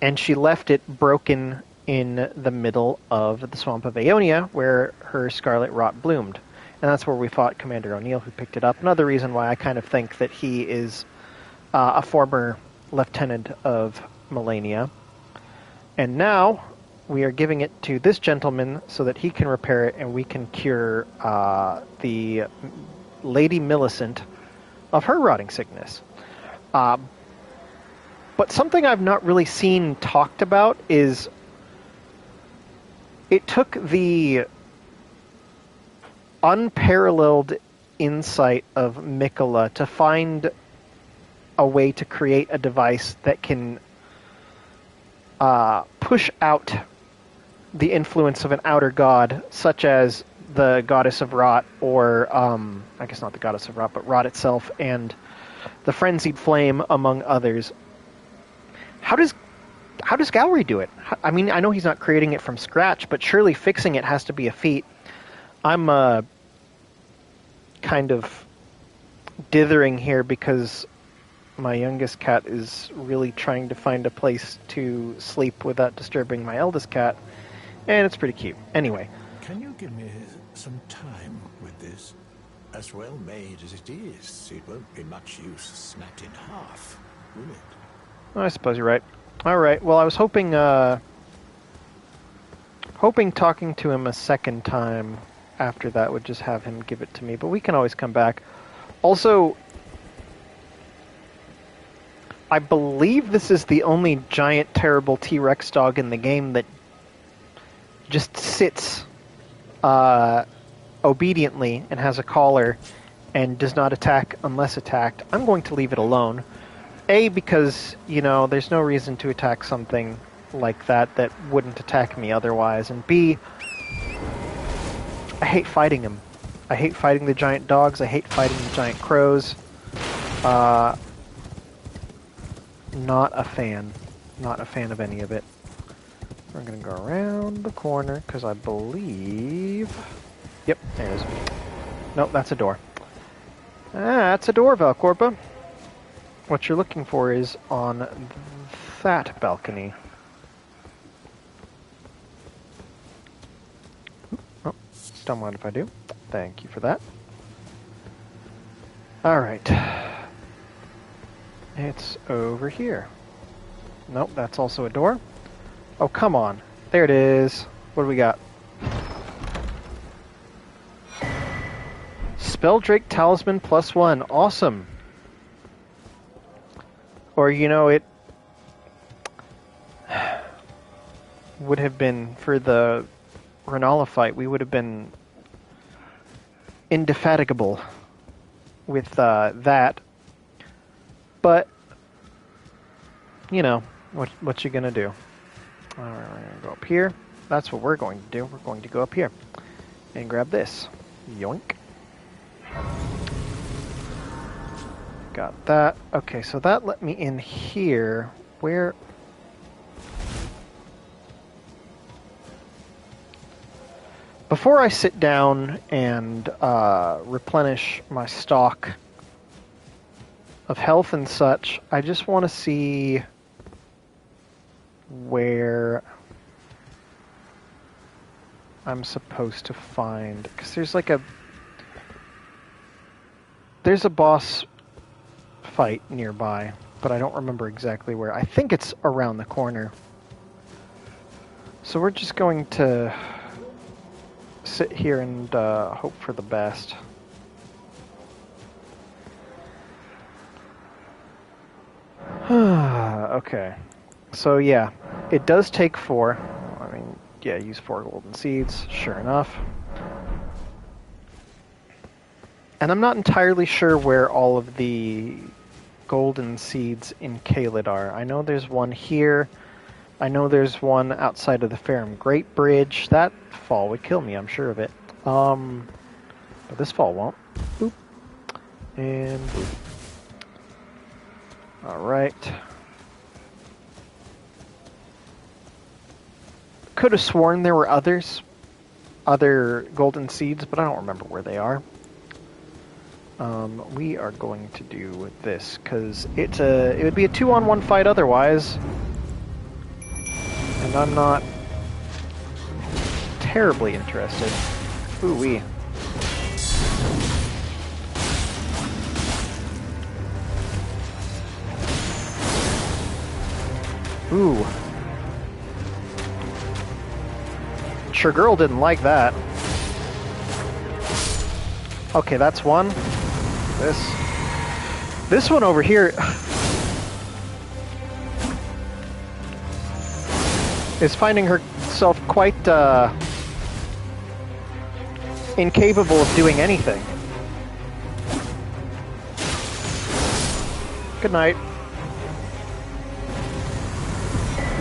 and she left it broken in the middle of the swamp of Aeonia, where her scarlet rot bloomed. And that's where we fought Commander O'Neill, who picked it up. Another reason why I kind of think that he is a former lieutenant of Melania. And now we are giving it to this gentleman so that he can repair it and we can cure the Lady Millicent of her rotting sickness. But something I've not really seen talked about is it took the unparalleled insight of Mikola to find a way to create a device that can push out the influence of an outer god, such as the goddess of rot, or I guess not the goddess of rot, but rot itself, and the frenzied flame, among others. How does Gallery do it? I mean, I know he's not creating it from scratch, but surely fixing it has to be a feat. I'm kind of dithering here because my youngest cat is really trying to find a place to sleep without disturbing my eldest cat, and it's pretty cute. Anyway. Can you give me some time with this? As well made as it is, it won't be much use snapped in half, will it? I suppose you're right. Alright, well I was hoping talking to him a second time after that would just have him give it to me, but we can always come back. Also, I believe this is the only giant, terrible T-Rex dog in the game that just sits obediently and has a collar and does not attack unless attacked. I'm going to leave it alone. A, because, you know, there's no reason to attack something like that that wouldn't attack me otherwise. And B, I hate fighting him. I hate fighting the giant dogs. I hate fighting the giant crows. Not a fan. Not a fan of any of it. We're going to go around the corner, because I believe... Yep, there it is. Nope, that's a door. That's a door, Valcorpa. What you're looking for is on that balcony. Oh, don't mind if I do. Thank you for that. Alright. It's over here. Nope, that's also a door. Oh, come on. There it is. What do we got? Spelldrake Talisman +1. Awesome. Or, you know, it would have been, for the Renala fight, we would have been indefatigable with that. But, you know, what you gonna do? Alright, we're gonna go up here. That's what we're going to do. We're going to go up here and grab this. Yoink. Got that. Okay, so that let me in here. Where... Before I sit down and replenish my stock of health and such, I just want to see where I'm supposed to find... Because there's like a... There's a boss fight nearby, but I don't remember exactly where. I think it's around the corner. So we're just going to sit here and hope for the best. Okay. So yeah, it does take 4. I mean, yeah, use 4 golden seeds, sure enough. And I'm not entirely sure where all of the golden seeds in Caelid are. I know there's one here. I know there's one outside of the Farum Great Bridge. That fall would kill me, I'm sure of it. But this fall won't. Boop. And boop. Alright. Could have sworn there were other golden seeds, but I don't remember where they are. We are going to do this, because it would be a 2-on-1 fight otherwise. and I'm not terribly interested. Ooh-wee. Ooh. Sure girl didn't like that. Okay, that's one. This one over here is finding herself quite incapable of doing anything. Good night.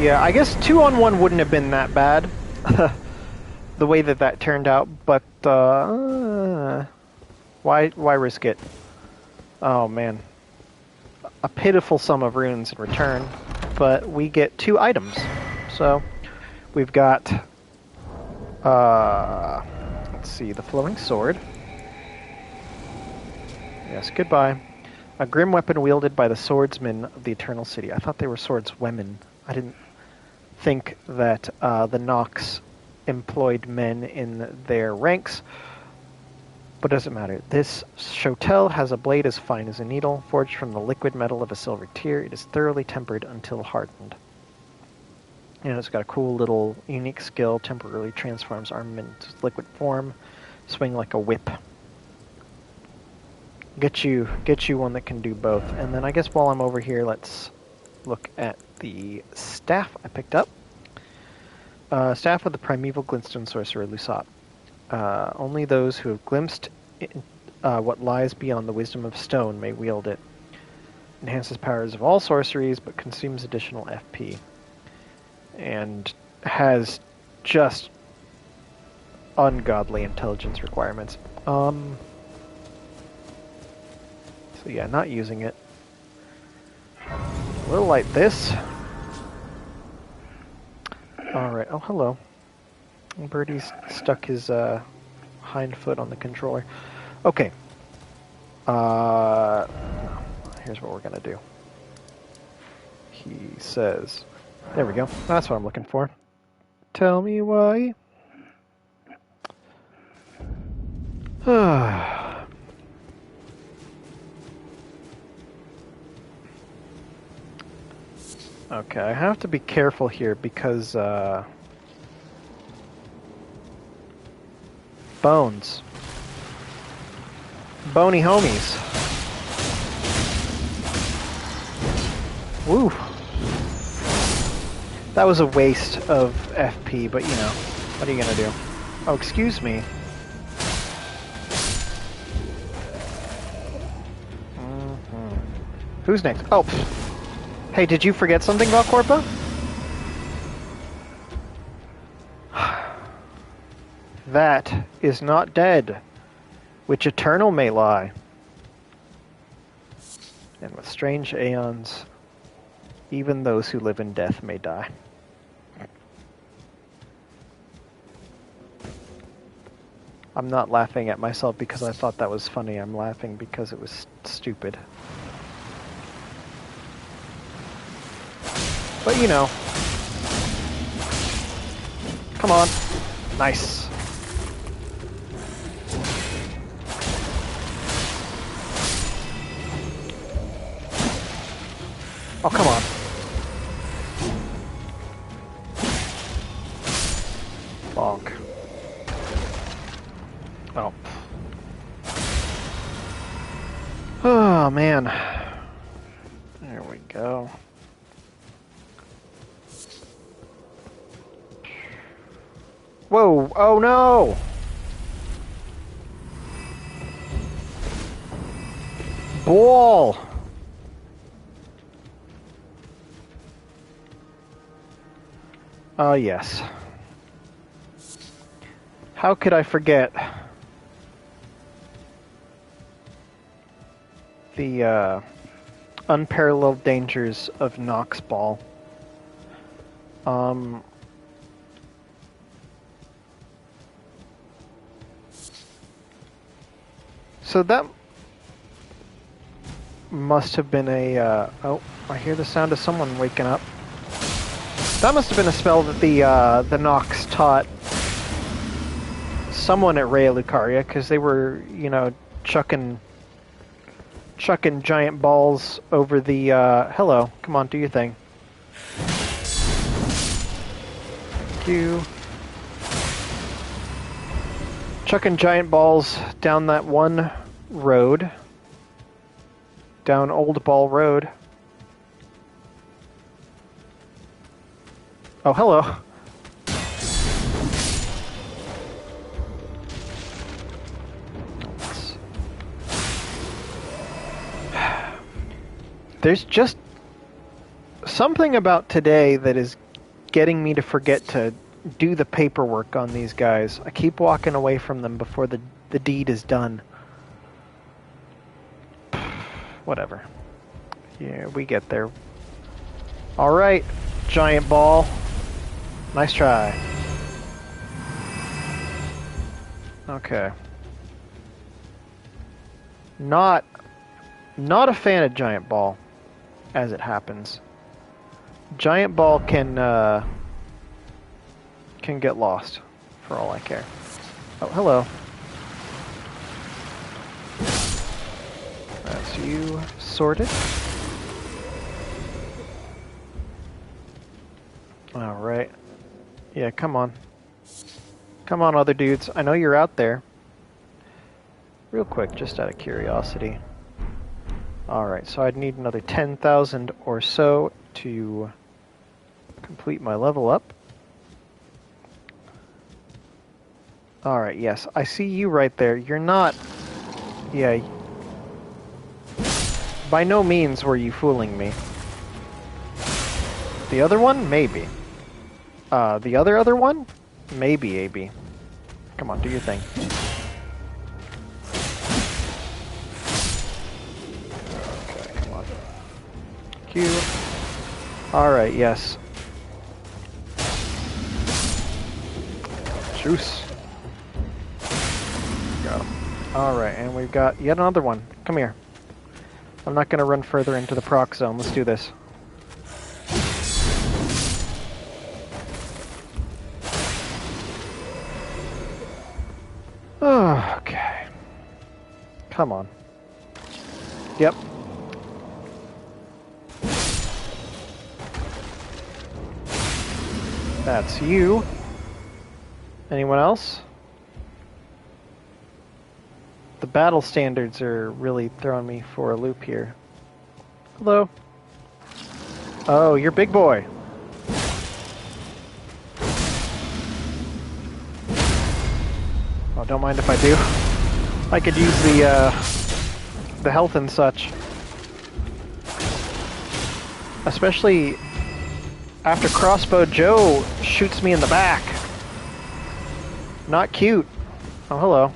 Yeah, I guess 2-on-1 wouldn't have been that bad, the way that turned out, but why risk it? Oh man, a pitiful sum of runes in return, but we get 2 items. So we've got, let's see, the flowing sword. Yes, goodbye. A grim weapon wielded by the swordsmen of the Eternal City. I thought they were swordswomen. I didn't think that the Nox employed men in their ranks, but doesn't matter. This shotel has a blade as fine as a needle, forged from the liquid metal of a silver tear. It is thoroughly tempered until hardened. And it's got a cool little unique skill, temporarily transforms armament into liquid form, swing like a whip. Get you one that can do both. And then I guess while I'm over here, let's look at the staff I picked up. Staff of the primeval glintstone sorcerer Lusat. Only those who have glimpsed what lies beyond the wisdom of stone may wield it. Enhances powers of all sorceries, but consumes additional FP. And has just ungodly intelligence requirements. So yeah, not using it. We'll light this. Alright, oh hello. Birdie's stuck his hind foot on the controller. Okay. Here's what we're gonna do. He says... There we go. That's what I'm looking for. Tell me why. Okay, I have to be careful here because, bones. Bony homies. Woo! That was a waste of FP, but you know, what are you gonna do? Oh, excuse me. Who's next? Oh, hey, did you forget something about Corpa? That is not dead, which eternal may lie. And with strange aeons, even those who live in death may die. I'm not laughing at myself because I thought that was funny. I'm laughing because it was stupid. But you know. Come on. Nice. Oh, come on. Bonk. Oh. Oh, man. There we go. Whoa! Oh no! Ball! Oh yes. How could I forget the unparalleled dangers of Nox Ball? So that must have been a, oh, I hear the sound of someone waking up. That must have been a spell that the Nox taught someone at Rhea Lucaria, because they were, you know, chucking giant balls over the, hello, come on, do your thing. Thank you. Chucking giant balls down that one road. Down Old Ball Road. Oh, hello. There's just something about today that is getting me to forget to do the paperwork on these guys. I keep walking away from them before the deed is done. Whatever. Yeah, we get there. Alright, giant ball. Nice try. Okay. Not a fan of giant ball, as it happens. Giant ball can get lost, for all I care. Oh, hello. That's you sorted. Alright. Yeah, come on. Come on, other dudes. I know you're out there. Real quick, just out of curiosity. Alright, so I'd need another 10,000 or so to complete my level up. Alright, yes, I see you right there. You're not... Yeah. By no means were you fooling me. The other one? Maybe. The other one? Maybe, AB. Come on, do your thing. Okay, come on. Q. Alright, yes. Juice. Go. Alright, and we've got yet another one. Come here. I'm not going to run further into the proc zone. Let's do this. Okay. Come on. Yep. That's you. Anyone else? The battle standards are really throwing me for a loop here. Hello. Oh, you're big boy. Oh, don't mind if I do. I could use the health and such. Especially after Crossbow Joe shoots me in the back. Not cute. Oh, hello.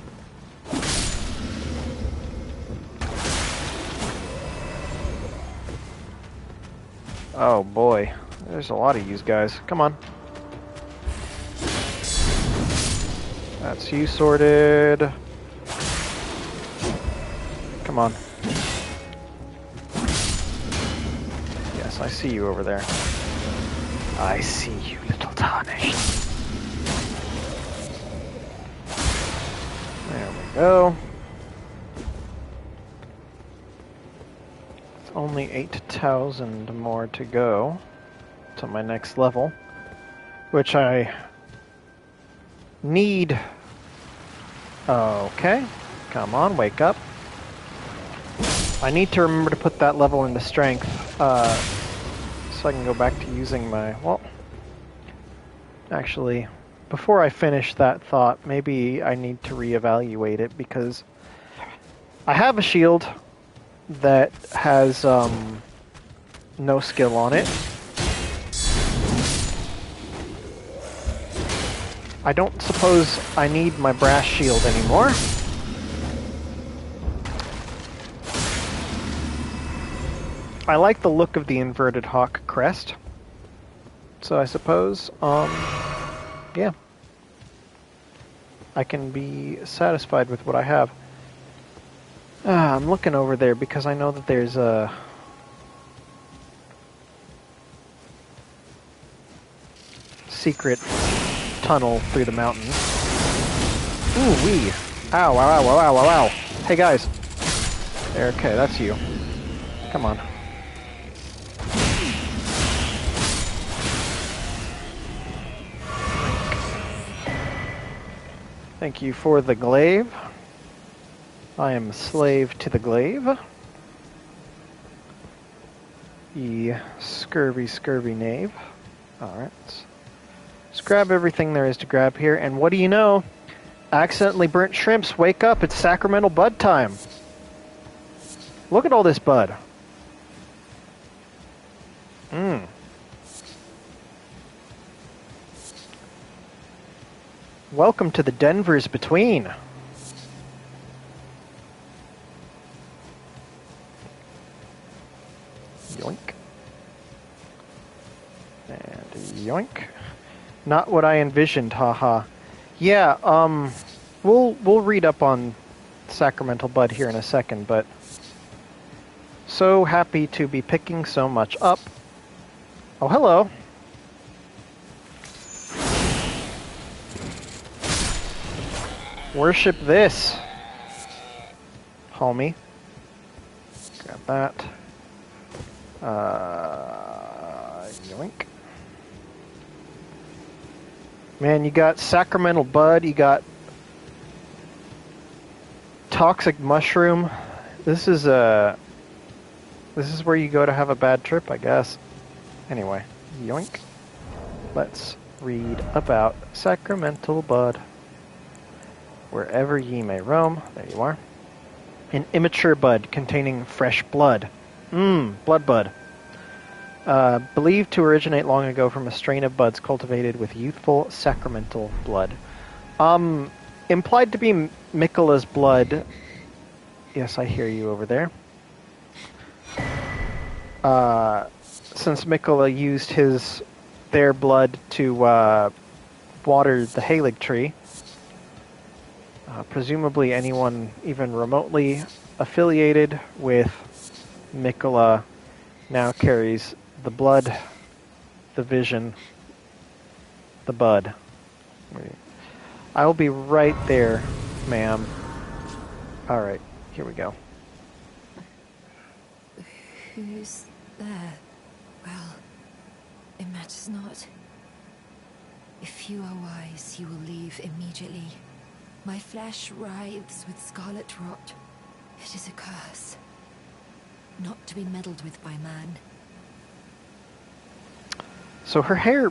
Oh boy, there's a lot of you guys. Come on. That's you sorted. Come on. Yes, I see you over there. I see you, little tarnished. There we go. It's only 8,000 more to go to my next level, which I need. Okay, come on, wake up. I need to remember to put that level into strength, so I can go back to using my, well, actually, before I finish that thought, maybe I need to reevaluate it, because I have a shield that has, no skill on it. I don't suppose I need my brass shield anymore. I like the look of the inverted hawk crest. So I suppose, yeah. I can be satisfied with what I have. I'm looking over there because I know that there's a... secret tunnel through the mountain. Ooh wee! Ow! Ow! Ow! Ow! Ow! Ow! Ow! Hey guys. There. Okay, that's you. Come on. Thank you for the glaive. I am a slave to the glaive. Ye scurvy, scurvy knave. Alright. Let's grab everything there is to grab here, and what do you know? Accidentally burnt shrimps, wake up, it's sacramental bud time. Look at all this bud. Mmm. Welcome to the Denvers Between. Yoink. And yoink. Not what I envisioned, haha. Yeah, we'll read up on Sacramental Bud here in a second, but so happy to be picking so much up. Oh, hello. Worship this, homie. Grab that. Yoink. Man, you got Sacramental Bud, you got Toxic Mushroom. This is where you go to have a bad trip, I guess. Anyway, yoink. Let's read about Sacramental Bud. Wherever ye may roam, there you are. An immature bud containing fresh blood. Blood bud. Believed to originate long ago from a strain of buds cultivated with youthful sacramental blood. Implied to be Miquella's blood. Yes, I hear you over there. Since Miquella used their blood to water the Halig tree, presumably anyone even remotely affiliated with Miquella now carries the blood, the vision, the bud. I'll be right there, ma'am. Alright, here we go. Who's there? Well, it matters not. If you are wise, you will leave immediately. My flesh writhes with scarlet rot. It is a curse. Not to be meddled with by man. So her hair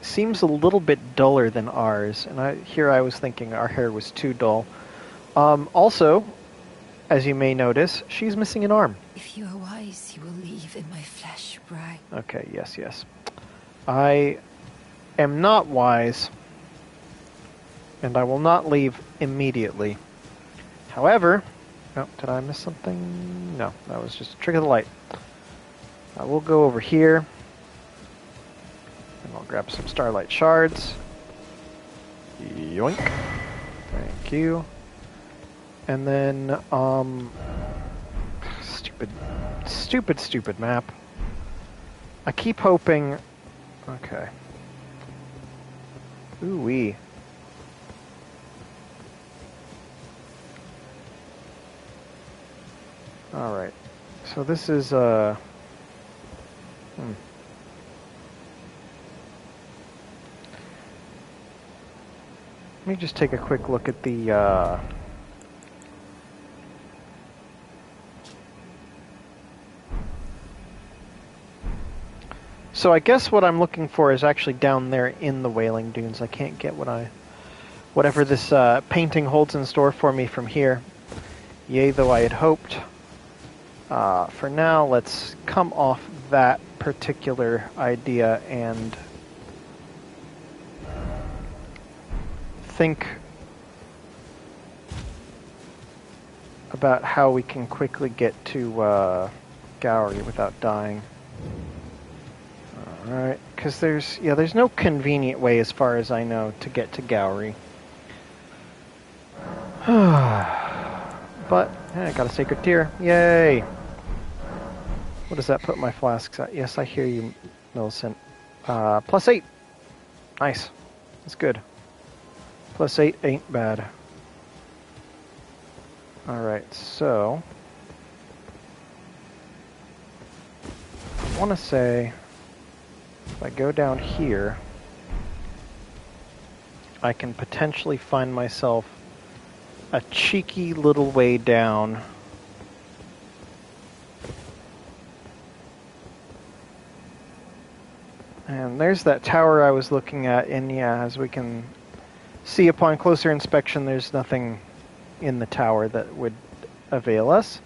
seems a little bit duller than ours, and I was thinking our hair was too dull. Also, as you may notice, she's missing an arm. If you are wise, you will leave in my flesh, right? Okay, yes. I am not wise, and I will not leave immediately. However, oh, did I miss something? No, that was just a trick of the light. I will go over here, and I'll grab some starlight shards. Yoink. Thank you. And then, stupid map. I keep hoping. Okay. Ooh-wee. Alright. So this is, Let me just take a quick look at the, So I guess what I'm looking for is actually down there in the Wailing Dunes. I can't get whatever this painting holds in store for me from here. Yea, though I had hoped. For now, let's come off that particular idea and think about how we can quickly get to Gowrie without dying. Alright, because there's no convenient way as far as I know to get to Gowrie. But, I got a sacred tear. Yay! What does that put my flasks at? Yes, I hear you, Millicent. +8. Nice. That's good. +8 ain't bad. Alright, so... I want to say... If I go down here... I can potentially find myself a cheeky little way down. And there's that tower I was looking at, and yeah, as we can see upon closer inspection, there's nothing in the tower that would avail us.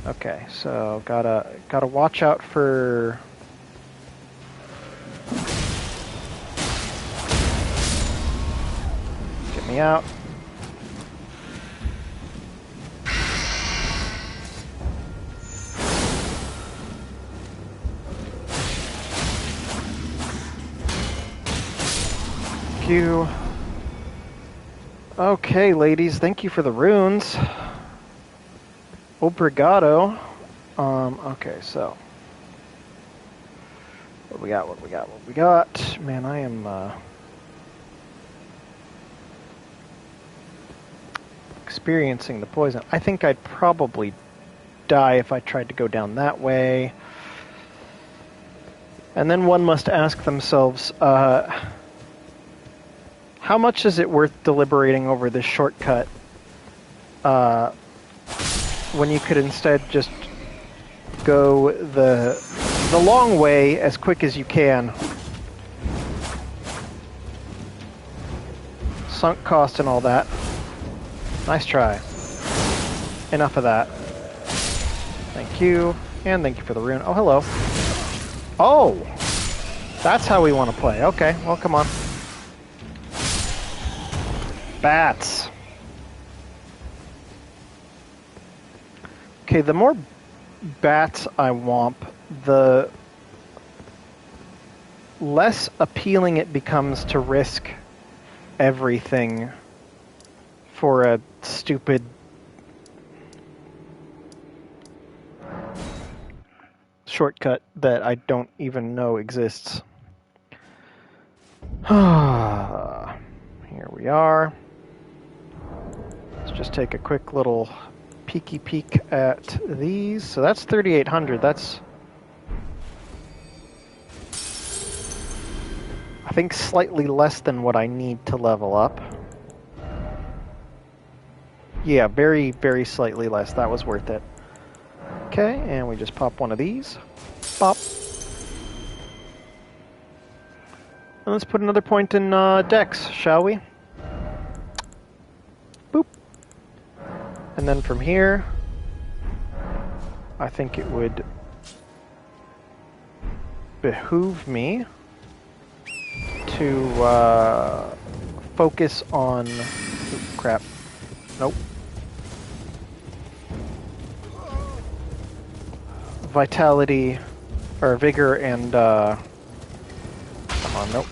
Okay, so gotta watch out for... Get me out. Thank you. Okay, ladies, thank you for the runes. Obrigado. Okay, so... What we got? Man, I am, experiencing the poison. I think I'd probably die if I tried to go down that way. And then one must ask themselves, how much is it worth deliberating over this shortcut when you could instead just go the long way as quick as you can? Sunk cost and all that. Nice try. Enough of that. Thank you. And thank you for the rune. Oh, hello. Oh! That's how we want to play. Okay, well, come on. Bats. Okay, the more bats I womp, the less appealing it becomes to risk everything for a stupid shortcut that I don't even know exists. Here we are. Let's just take a quick little peeky peek at these. So that's 3,800. That's, I think, slightly less than what I need to level up. Yeah, very, very slightly less. That was worth it. Okay, and we just pop one of these. Pop. And let's put another point in Dex, shall we? Boop. And then from here, I think it would behoove me to focus on... Ooh, crap. Nope. Vitality, or vigor, and come on, nope.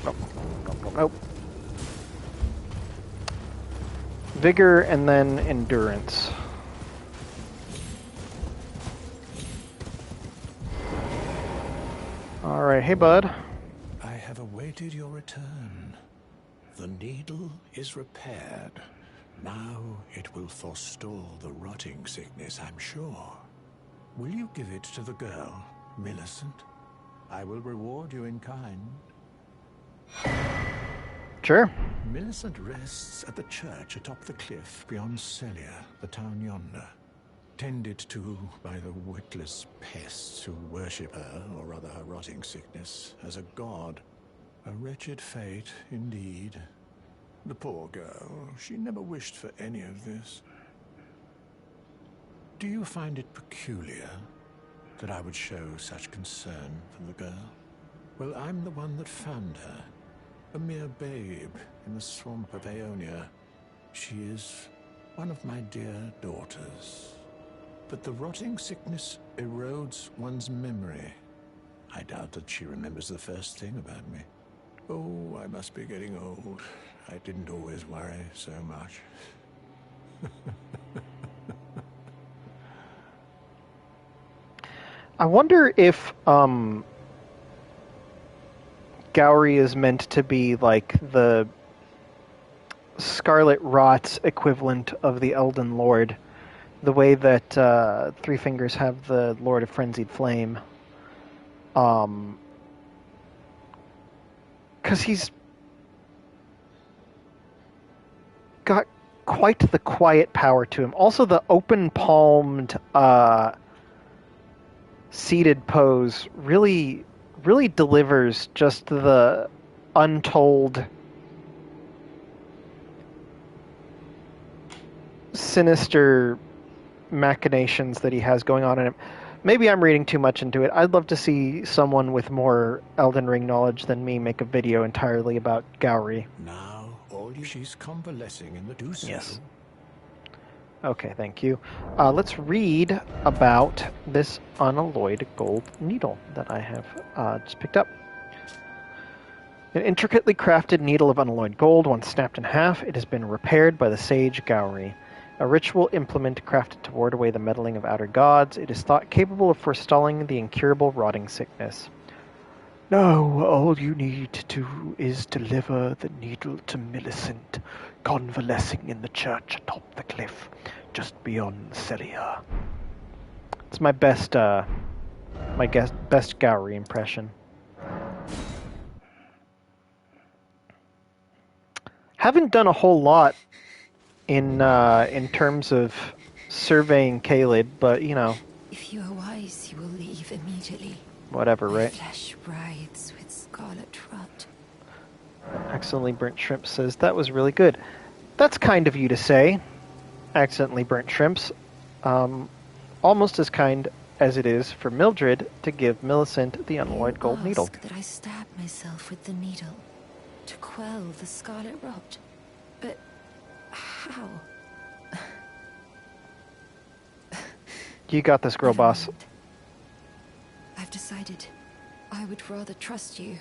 Vigor and then endurance. Alright, hey bud. I have awaited your return. The needle is repaired. Now it will forestall the rotting sickness, I'm sure. Will you give it to the girl, Millicent? I will reward you in kind. Sure. Millicent rests at the church atop the cliff beyond Celia, the town yonder. Tended to by the witless pests who worship her, or rather her rotting sickness, as a god. A wretched fate, indeed. The poor girl, she never wished for any of this. Do you find it peculiar that I would show such concern for the girl? Well, I'm the one that found her. A mere babe in the swamp of Aeonia. She is one of my dear daughters. But the rotting sickness erodes one's memory. I doubt that she remembers the first thing about me. Oh, I must be getting old. I didn't always worry so much. I wonder if Gowry is meant to be like the Scarlet Rot's equivalent of the Elden Lord, the way that Three Fingers have the Lord of Frenzied Flame. Because he's got quite the quiet power to him. Also, the open-palmed, seated pose really delivers just the untold, sinister machinations that he has going on in him. Maybe I'm reading too much into it. I'd love to see someone with more Elden Ring knowledge than me make a video entirely about Gowry. Now, she's convalescing in the do so. Yes. Okay, thank you. Let's read about this unalloyed gold needle that I have just picked up. An intricately crafted needle of unalloyed gold. Once snapped in half, it has been repaired by the sage Gowry. A ritual implement crafted to ward away the meddling of outer gods. It is thought capable of forestalling the incurable rotting sickness. Now, all you need to do is deliver the needle to Millicent, convalescing in the church atop the cliff, just beyond Celia. It's my best Gowry impression. Haven't done a whole lot in terms of surveying Caelid, but you know. If you are wise, you will leave immediately. Whatever, My right? flesh writhes with scarlet rot. Accidentally Burnt Shrimp says, that was really good. That's kind of you to say. Accidentally Burnt Shrimps. Almost as kind as it is for Mildred to give Millicent the unalloyed gold needle. That I stab myself with the needle to quell the scarlet rot. But how? You got this, girl Never boss. mind. I've decided I would rather trust you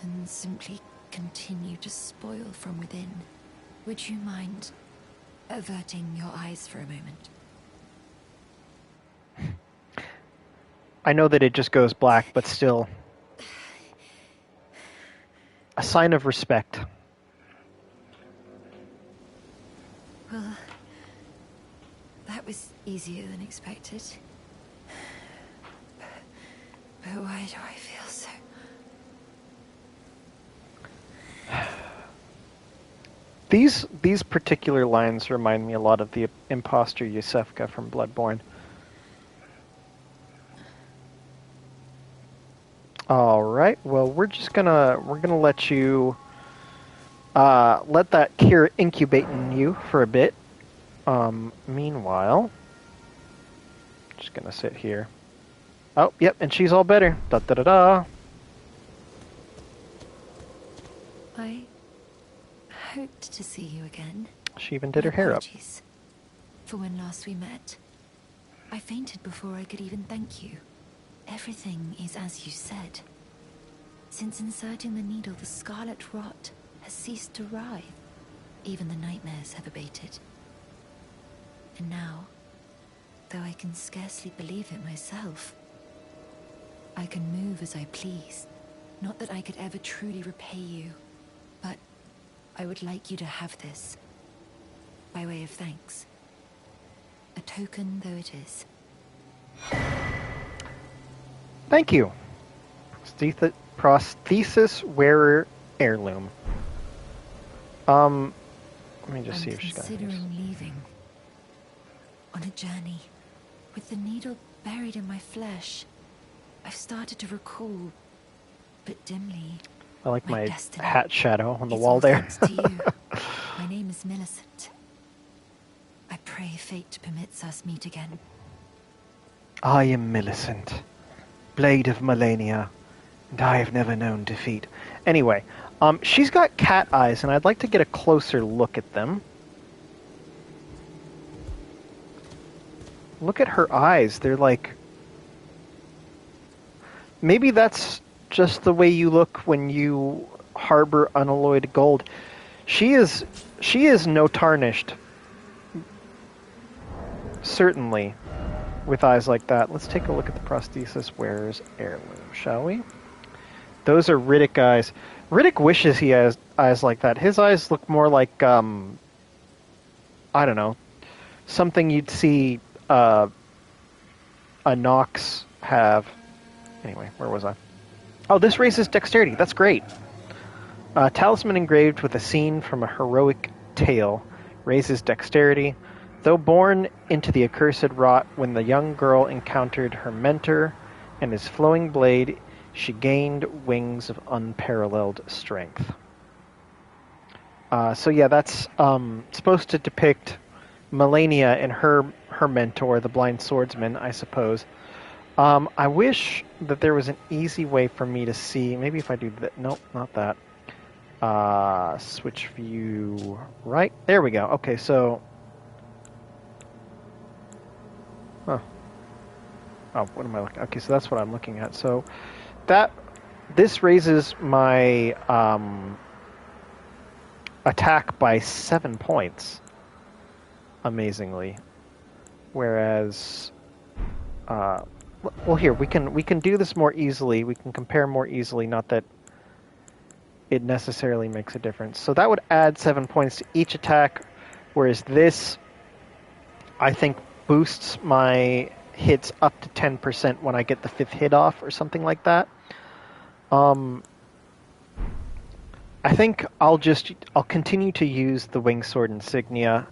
than simply continue to spoil from within. Would you mind averting your eyes for a moment? I know that it just goes black, but still. A sign of respect. Well, that was easier than expected. But why do I feel so... These particular lines remind me a lot of the imposter Yusefka from Bloodborne. All right. Well, we're gonna let you let that cure incubate in you for a bit. Meanwhile, just gonna sit here. Oh, yep, and she's all better. Da da da da. I hoped to see you again. She even did her hair up. Apologies for when last we met. I fainted before I could even thank you. Everything is as you said. Since inserting the needle, the scarlet rot has ceased to writhe. Even the nightmares have abated. And now, though I can scarcely believe it myself, I can move as I please. Not that I could ever truly repay you, but I would like you to have this, by way of thanks. A token though it is. Thank you. Prosthesis wearer heirloom. Let me just see if she's got I'm considering leaving. On a journey. With the needle buried in my flesh, I've started to recall, but dimly, I like my destiny. hat shadow on the It's wall all there. thanks to you. My name is Millicent. I pray fate permits us meet again. I am Millicent, Blade of Malenia, and I have never known defeat. Anyway, she's got cat eyes, and I'd like to get a closer look at them. Look at her eyes. They're like... Maybe that's just the way you look when you harbor unalloyed gold. She is no tarnished. Certainly, with eyes like that. Let's take a look at the prosthesis wearer's heirloom, shall we? Those are Riddick eyes. Riddick wishes he has eyes like that. His eyes look more like, I don't know, something you'd see a Nox have. Anyway, where was I? Oh, this raises dexterity. That's great. Talisman engraved with a scene from a heroic tale raises dexterity. Though born into the accursed rot when the young girl encountered her mentor and his flowing blade, she gained wings of unparalleled strength. So yeah, that's supposed to depict Melania and her mentor, the blind swordsman, I suppose. I wish that there was an easy way for me to see. Maybe if I do that. Nope, not that. Switch view right. There we go. Okay, so. Huh. Oh, what am I looking? Okay, so that's what I'm looking at. So this raises my attack by 7 points. Amazingly, whereas, well, here we can do this more easily. We can compare more easily. Not that it necessarily makes a difference. So that would add 7 points to each attack, whereas this, I think, boosts my hits up to 10% when I get the 5th hit off or something like that. I think I'll continue to use the Wing Sword Insignia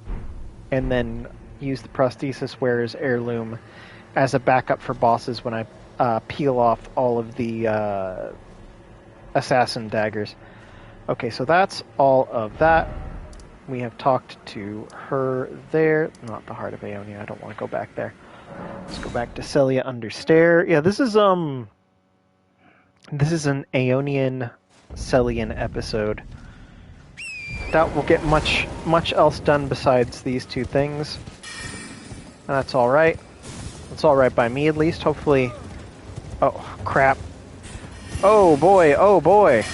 and then use the Prosthesis Wearer's Heirloom as a backup for bosses when I peel off all of the Assassin Daggers. Okay, so that's all of that. We have talked to her there. Not the Heart of Aeonia. I don't want to go back there. Let's go back to Celia under Stair. Yeah, this is an Aeonian Celian episode. Doubt we'll get much else done besides these two things. And that's alright. That's alright by me, at least. Hopefully... Oh, crap. Oh, boy. Oh, boy.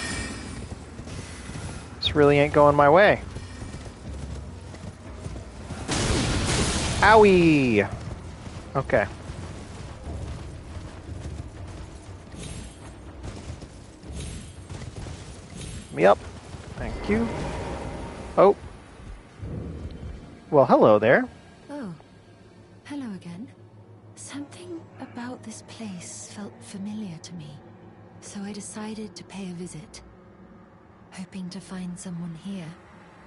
This really ain't going my way. Owie! Okay. Me up. Thank you. Oh. Well, hello there. Oh, hello again. Something about this place felt familiar to me, so I decided to pay a visit. Hoping to find someone here,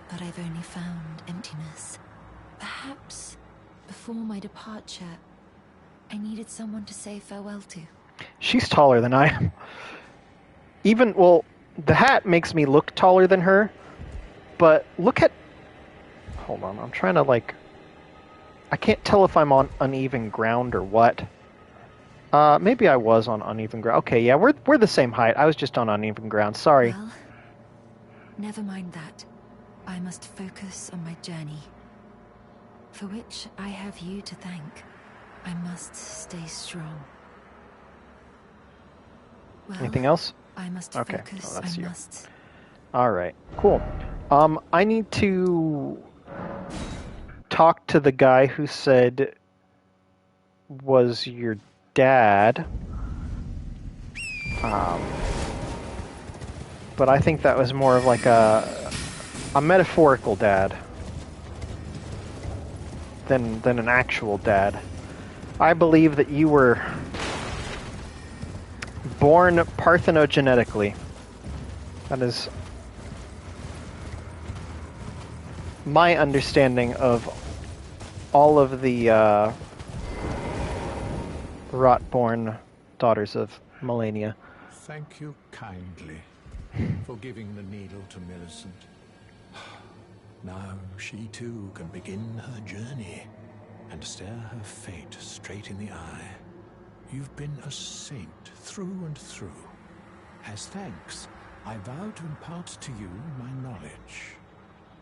but I've only found emptiness. Perhaps, before my departure, I needed someone to say farewell to. She's taller than I am. Even, well, the hat makes me look taller than her, but look at... Hold on, I'm trying to, like... I can't tell if I'm on uneven ground or what. Maybe I was on uneven ground. Okay, yeah, we're the same height. I was just on uneven ground. Sorry. Well, never mind that. I must focus on my journey, for which I have you to thank. I must stay strong. Well, Anything else? I must Okay, focus. oh, that's I you. must. All right, cool. I need to talk to the guy who said was your dad. But I think that was more of like a metaphorical dad than an actual dad. I believe that you were born parthenogenetically. That is my understanding of all of the rot-born daughters of Melania. Thank you kindly for giving the needle to Millicent. Now she too can begin her journey and stare her fate straight in the eye. You've been a saint through and through. As thanks, I vow to impart to you my knowledge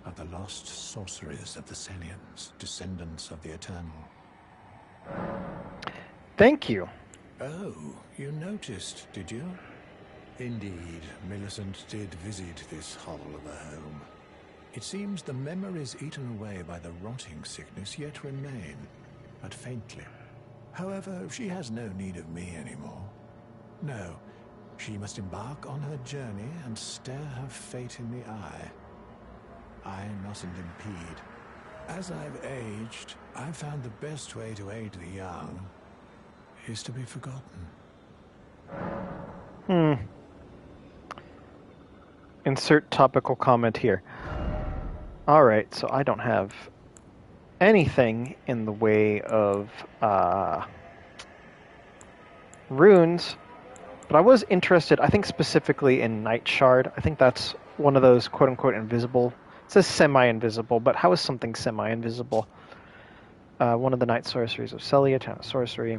of the lost sorceries of the Celians, descendants of the Eternal. Thank you. Oh, you noticed, did you? Indeed, Millicent did visit this hovel of a home. It seems the memories eaten away by the rotting sickness yet remain, but faintly. However, she has no need of me anymore. No, She must embark on her journey and stare her fate in the eye. I mustn't impede. As I've aged, I've found the best way to aid the young is to be forgotten. Insert topical comment here. Alright, so I don't have anything in the way of runes, but I was interested, I think specifically in Night Shard. I think that's one of those quote-unquote invisible. It says semi-invisible, but how is something semi-invisible? One of the night sorceries of Celia, town of sorcery.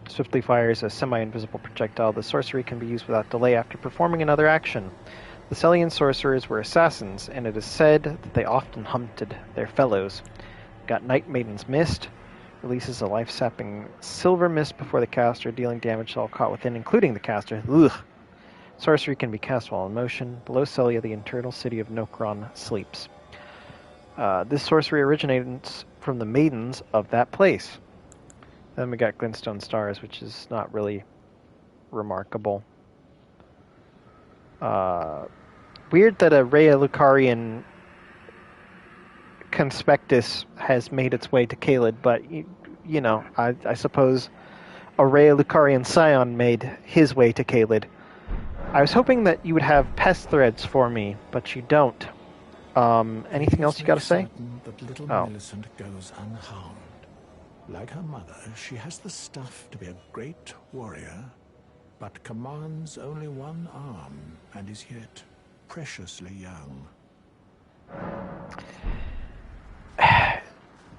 Swiftly fires a semi-invisible projectile. The sorcery can be used without delay after performing another action. The Celian sorcerers were assassins, and it is said that they often hunted their fellows. Got Night Maiden's Mist. Releases a life-sapping silver mist before the caster, dealing damage to all caught within, including the caster. Ugh. Sorcery can be cast while in motion. Below Celia, the eternal city of Nokron sleeps. This sorcery originates from the maidens of that place. Then we got Glintstone Stars, which is not really remarkable. Weird that a Rhea Lucarian conspectus has made its way to Caelid, but, you know, I suppose a Rhea Lucarian scion made his way to Caelid. I was hoping that you would have pest threads for me, but you don't. Anything else you got to say? That little Millicent goes unharmed. Like her mother, she has the stuff to be a great warrior, but commands only one arm and is yet preciously young.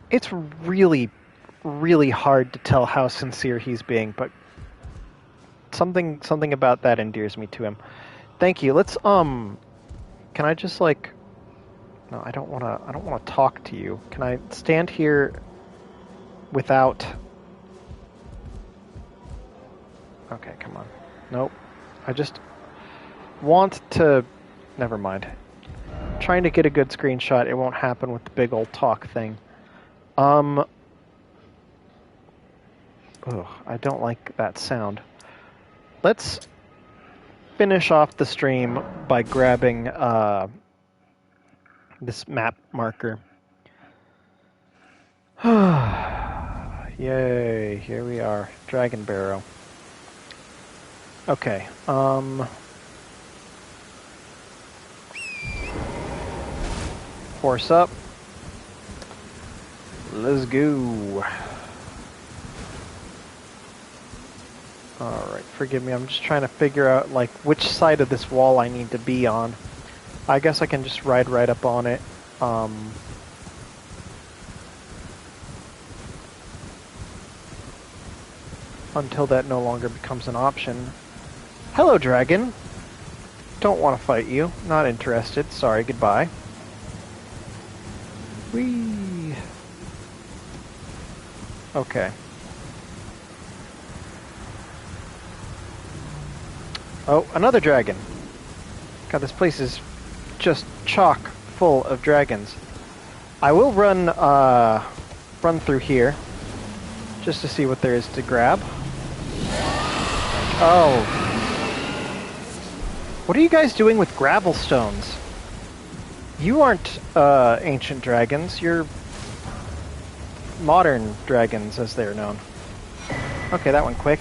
It's really, really hard to tell how sincere he's being, but something about that endears me to him. Thank you. Let's can I just like no, I don't wanna talk to you. Can I stand here without Okay, come on. Nope. I just want to never mind. Trying to get a good screenshot, it won't happen with the big old talk thing. Ugh, I don't like that sound. Let's finish off the stream by grabbing this map marker. Yay, here we are. Dragon Barrow. Okay, horse up. Let's go. Alright, forgive me, I'm just trying to figure out, like, which side of this wall I need to be on. I guess I can just ride right up on it. Until that no longer becomes an option. Hello, dragon! Don't want to fight you. Not interested. Sorry, goodbye. Whee! Okay. Oh, another dragon. God, this place is just chock full of dragons. I will run through here just to see what there is to grab. Oh. What are you guys doing with gravel stones? You aren't ancient dragons, you're modern dragons as they're known. Okay, that went quick.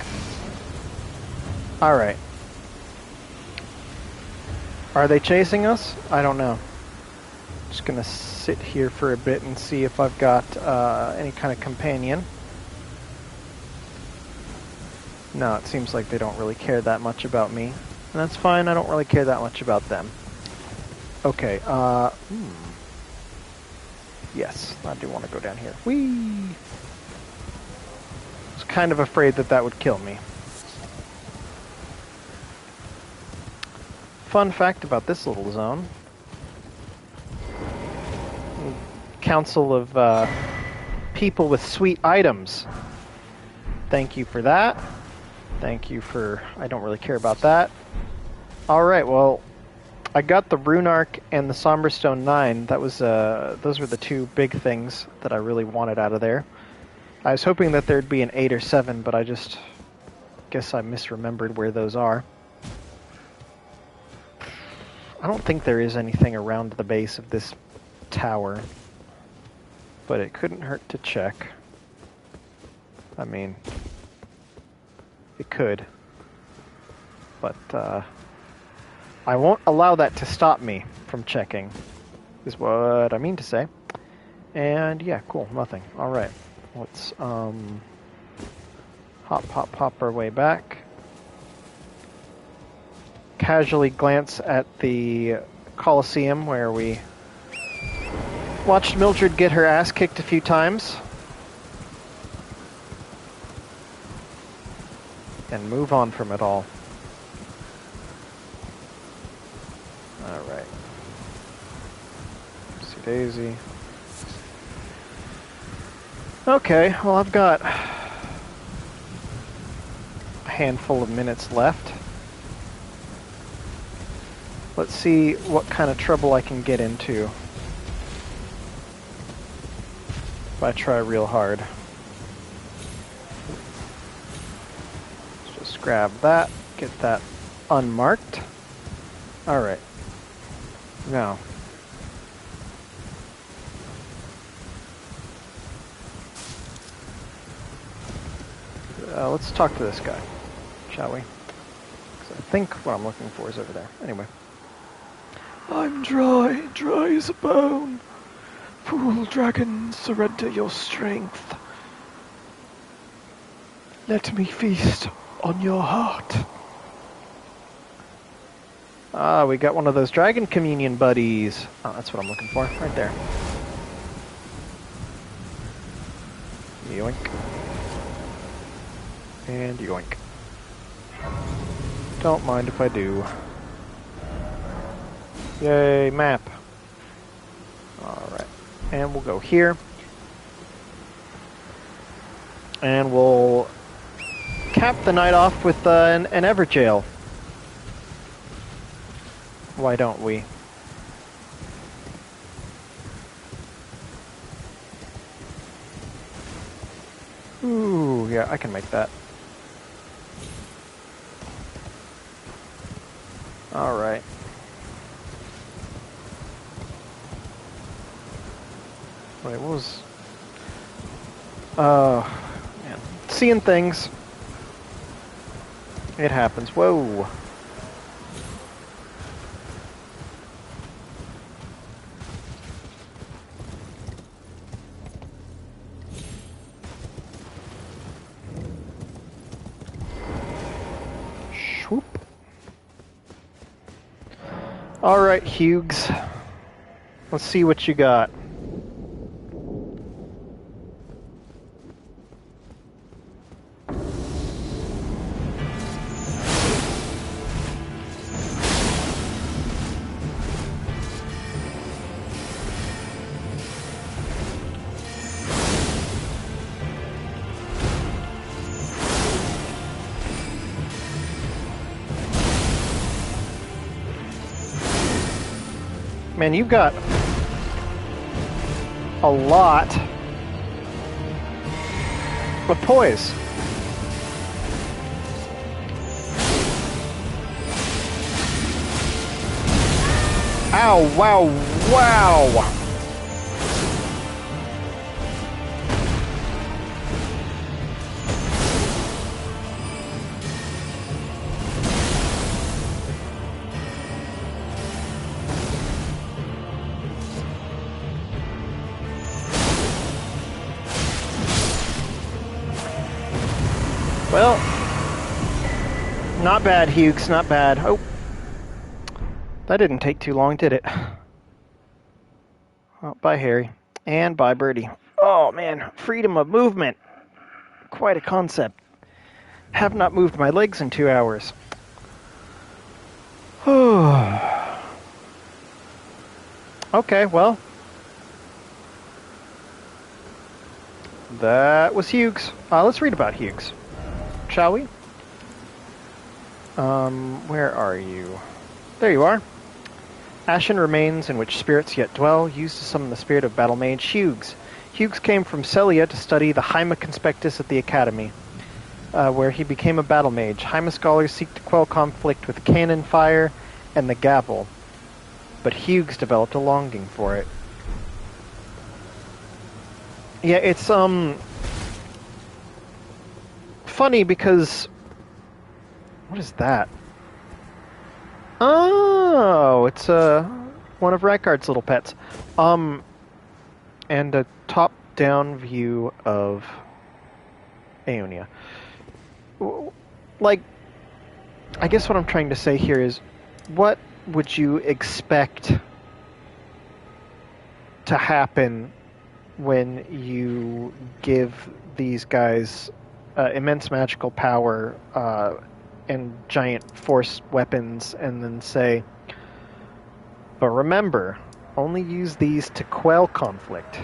Alright. Are they chasing us? I don't know. Just gonna sit here for a bit and see if I've got any kind of companion. No, it seems like they don't really care that much about me. And that's fine, I don't really care that much about them. Okay, yes, I do want to go down here. Whee! I was kind of afraid that that would kill me. Fun fact about this little zone. Council of people with sweet items. Thank you for that. Thank you for... I don't really care about that. Alright, well, I got the Rune Arc and the Somberstone 9. That was, those were the two big things that I really wanted out of there. I was hoping that there'd be an 8 or 7, but I just Guess I misremembered where those are. I don't think there is anything around the base of this tower, but it couldn't hurt to check. I mean, it could, but I won't allow that to stop me from checking, is what I mean to say. And yeah, cool, nothing. Alright, let's hop our way back. Casually glance at the Colosseum where we watched Mildred get her ass kicked a few times. And move on from it all. Alright. Oopsie daisy. Okay, well I've got a handful of minutes left. Let's see what kind of trouble I can get into if I try real hard. Let's just grab that, get that unmarked. Alright. Now. Let's talk to this guy, shall we? 'Cause I think what I'm looking for is over there. Anyway. I'm dry as a bone. Fool dragon, surrender your strength. Let me feast on your heart. Ah, we got one of those dragon communion buddies. Oh, that's what I'm looking for, right there. Yoink. And yoink. Don't mind if I do. Yay, map. Alright. And we'll go here. And we'll cap the night off with an Everjail. Why don't we? Ooh, yeah, I can make that. Alright. Wait, what was... man. Seeing things. It happens. Whoa. Swoop. Alright, Hughes. Let's see what you got. Man, you've got a lot of poise. Ow, wow, wow! Well, not bad, Hughes, not bad. Oh, that didn't take too long, did it? Oh, bye, Harry. And bye, Birdie. Oh, man, freedom of movement. Quite a concept. Have not moved my legs in 2 hours. Okay, well. That was Hughes. Let's read about Hughes. Shall we? Where are you? There you are. Ashen remains in which spirits yet dwell, used to summon the spirit of battle mage Hughes. Hughes came from Celia to study the Hyma Conspectus at the Academy. where he became a battle mage. Jaime scholars seek to quell conflict with cannon fire and the gavel, but Hughes developed a longing for it. Yeah, it's funny because what is that? Oh, it's one of Rykard's little pets. And a top-down view of Aeonia. Like, I guess what I'm trying to say here is, what would you expect to happen when you give these guys immense magical power and giant force weapons and then say, but remember, only use these to quell conflict.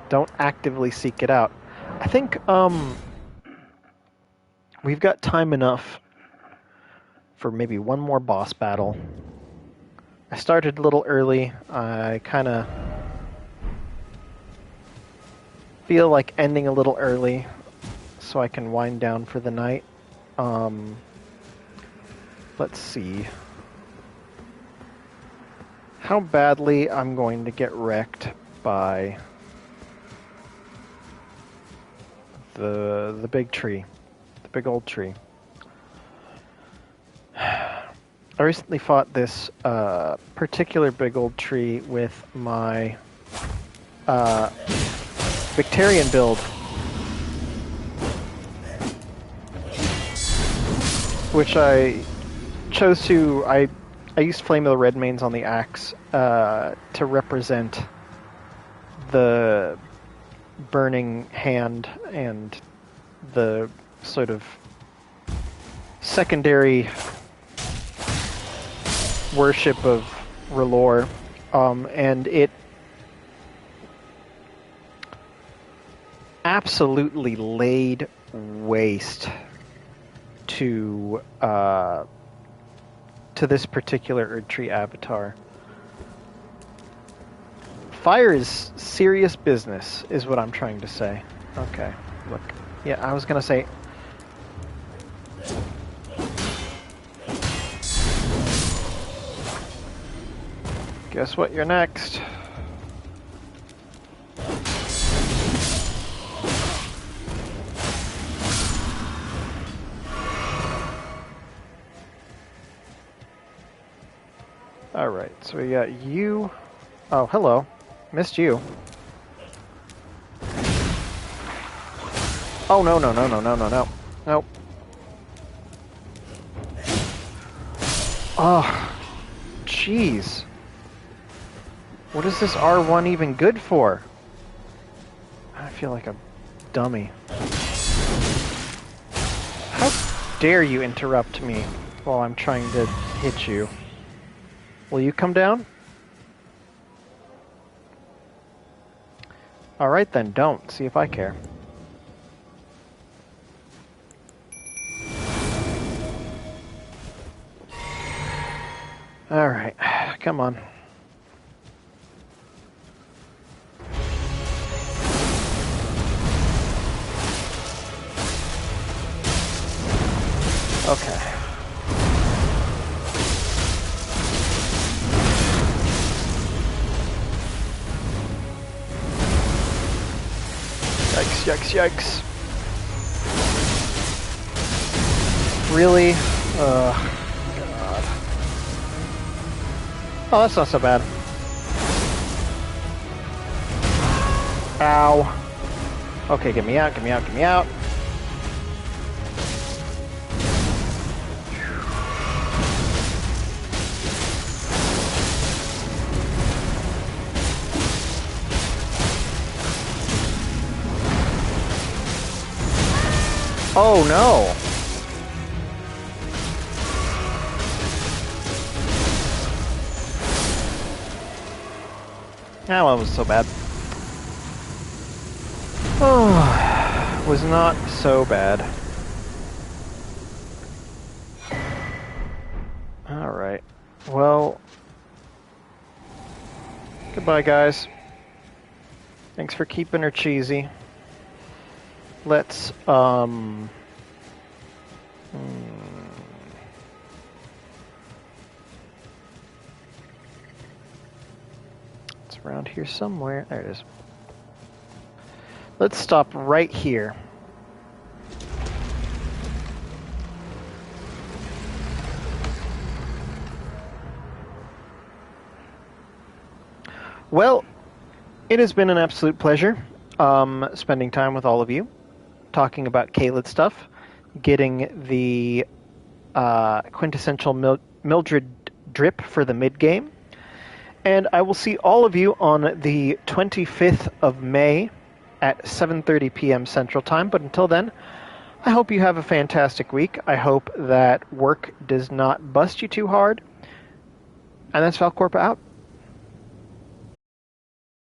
Don't actively seek it out. I think we've got time enough for maybe one more boss battle. I started a little early. I kind of feel like ending a little early so I can wind down for the night. Let's see how badly I'm going to get wrecked by the big tree, the big old tree. I recently fought this particular big old tree with my Victorian build, which I chose to... I used Flame of the Red Mains on the axe to represent the burning hand and the sort of secondary worship of R'hllor, and it absolutely laid waste to this particular Erdtree avatar. Fire is serious business, is what I'm trying to say. Okay, look. Yeah, I was gonna say... Guess what? You're next. Alright, so we got you. Oh, hello. Missed you. Oh, no, no, no, no, no, no, no. Nope. Oh, jeez. What is this R1 even good for? I feel like a dummy. How dare you interrupt me while I'm trying to hit you? Will you come down? Alright then, don't. See if I care. Alright, come on. Okay. Yikes, yikes, yikes. Really? God. Oh, that's not so bad. Ow. Okay, get me out, get me out, get me out. Oh no! That one was so bad. Oh, was not so bad. Alright. Well, goodbye, guys. Thanks for keeping her cheesy. Let's, It's around here somewhere. There it is. Let's stop right here. Well, it has been an absolute pleasure spending time with all of you, talking about Caelid stuff, getting the quintessential Mildred drip for the mid-game. And I will see all of you on the 25th of May at 7:30 p.m. Central Time. But until then, I hope you have a fantastic week. I hope that work does not bust you too hard. And that's Valcorpa out.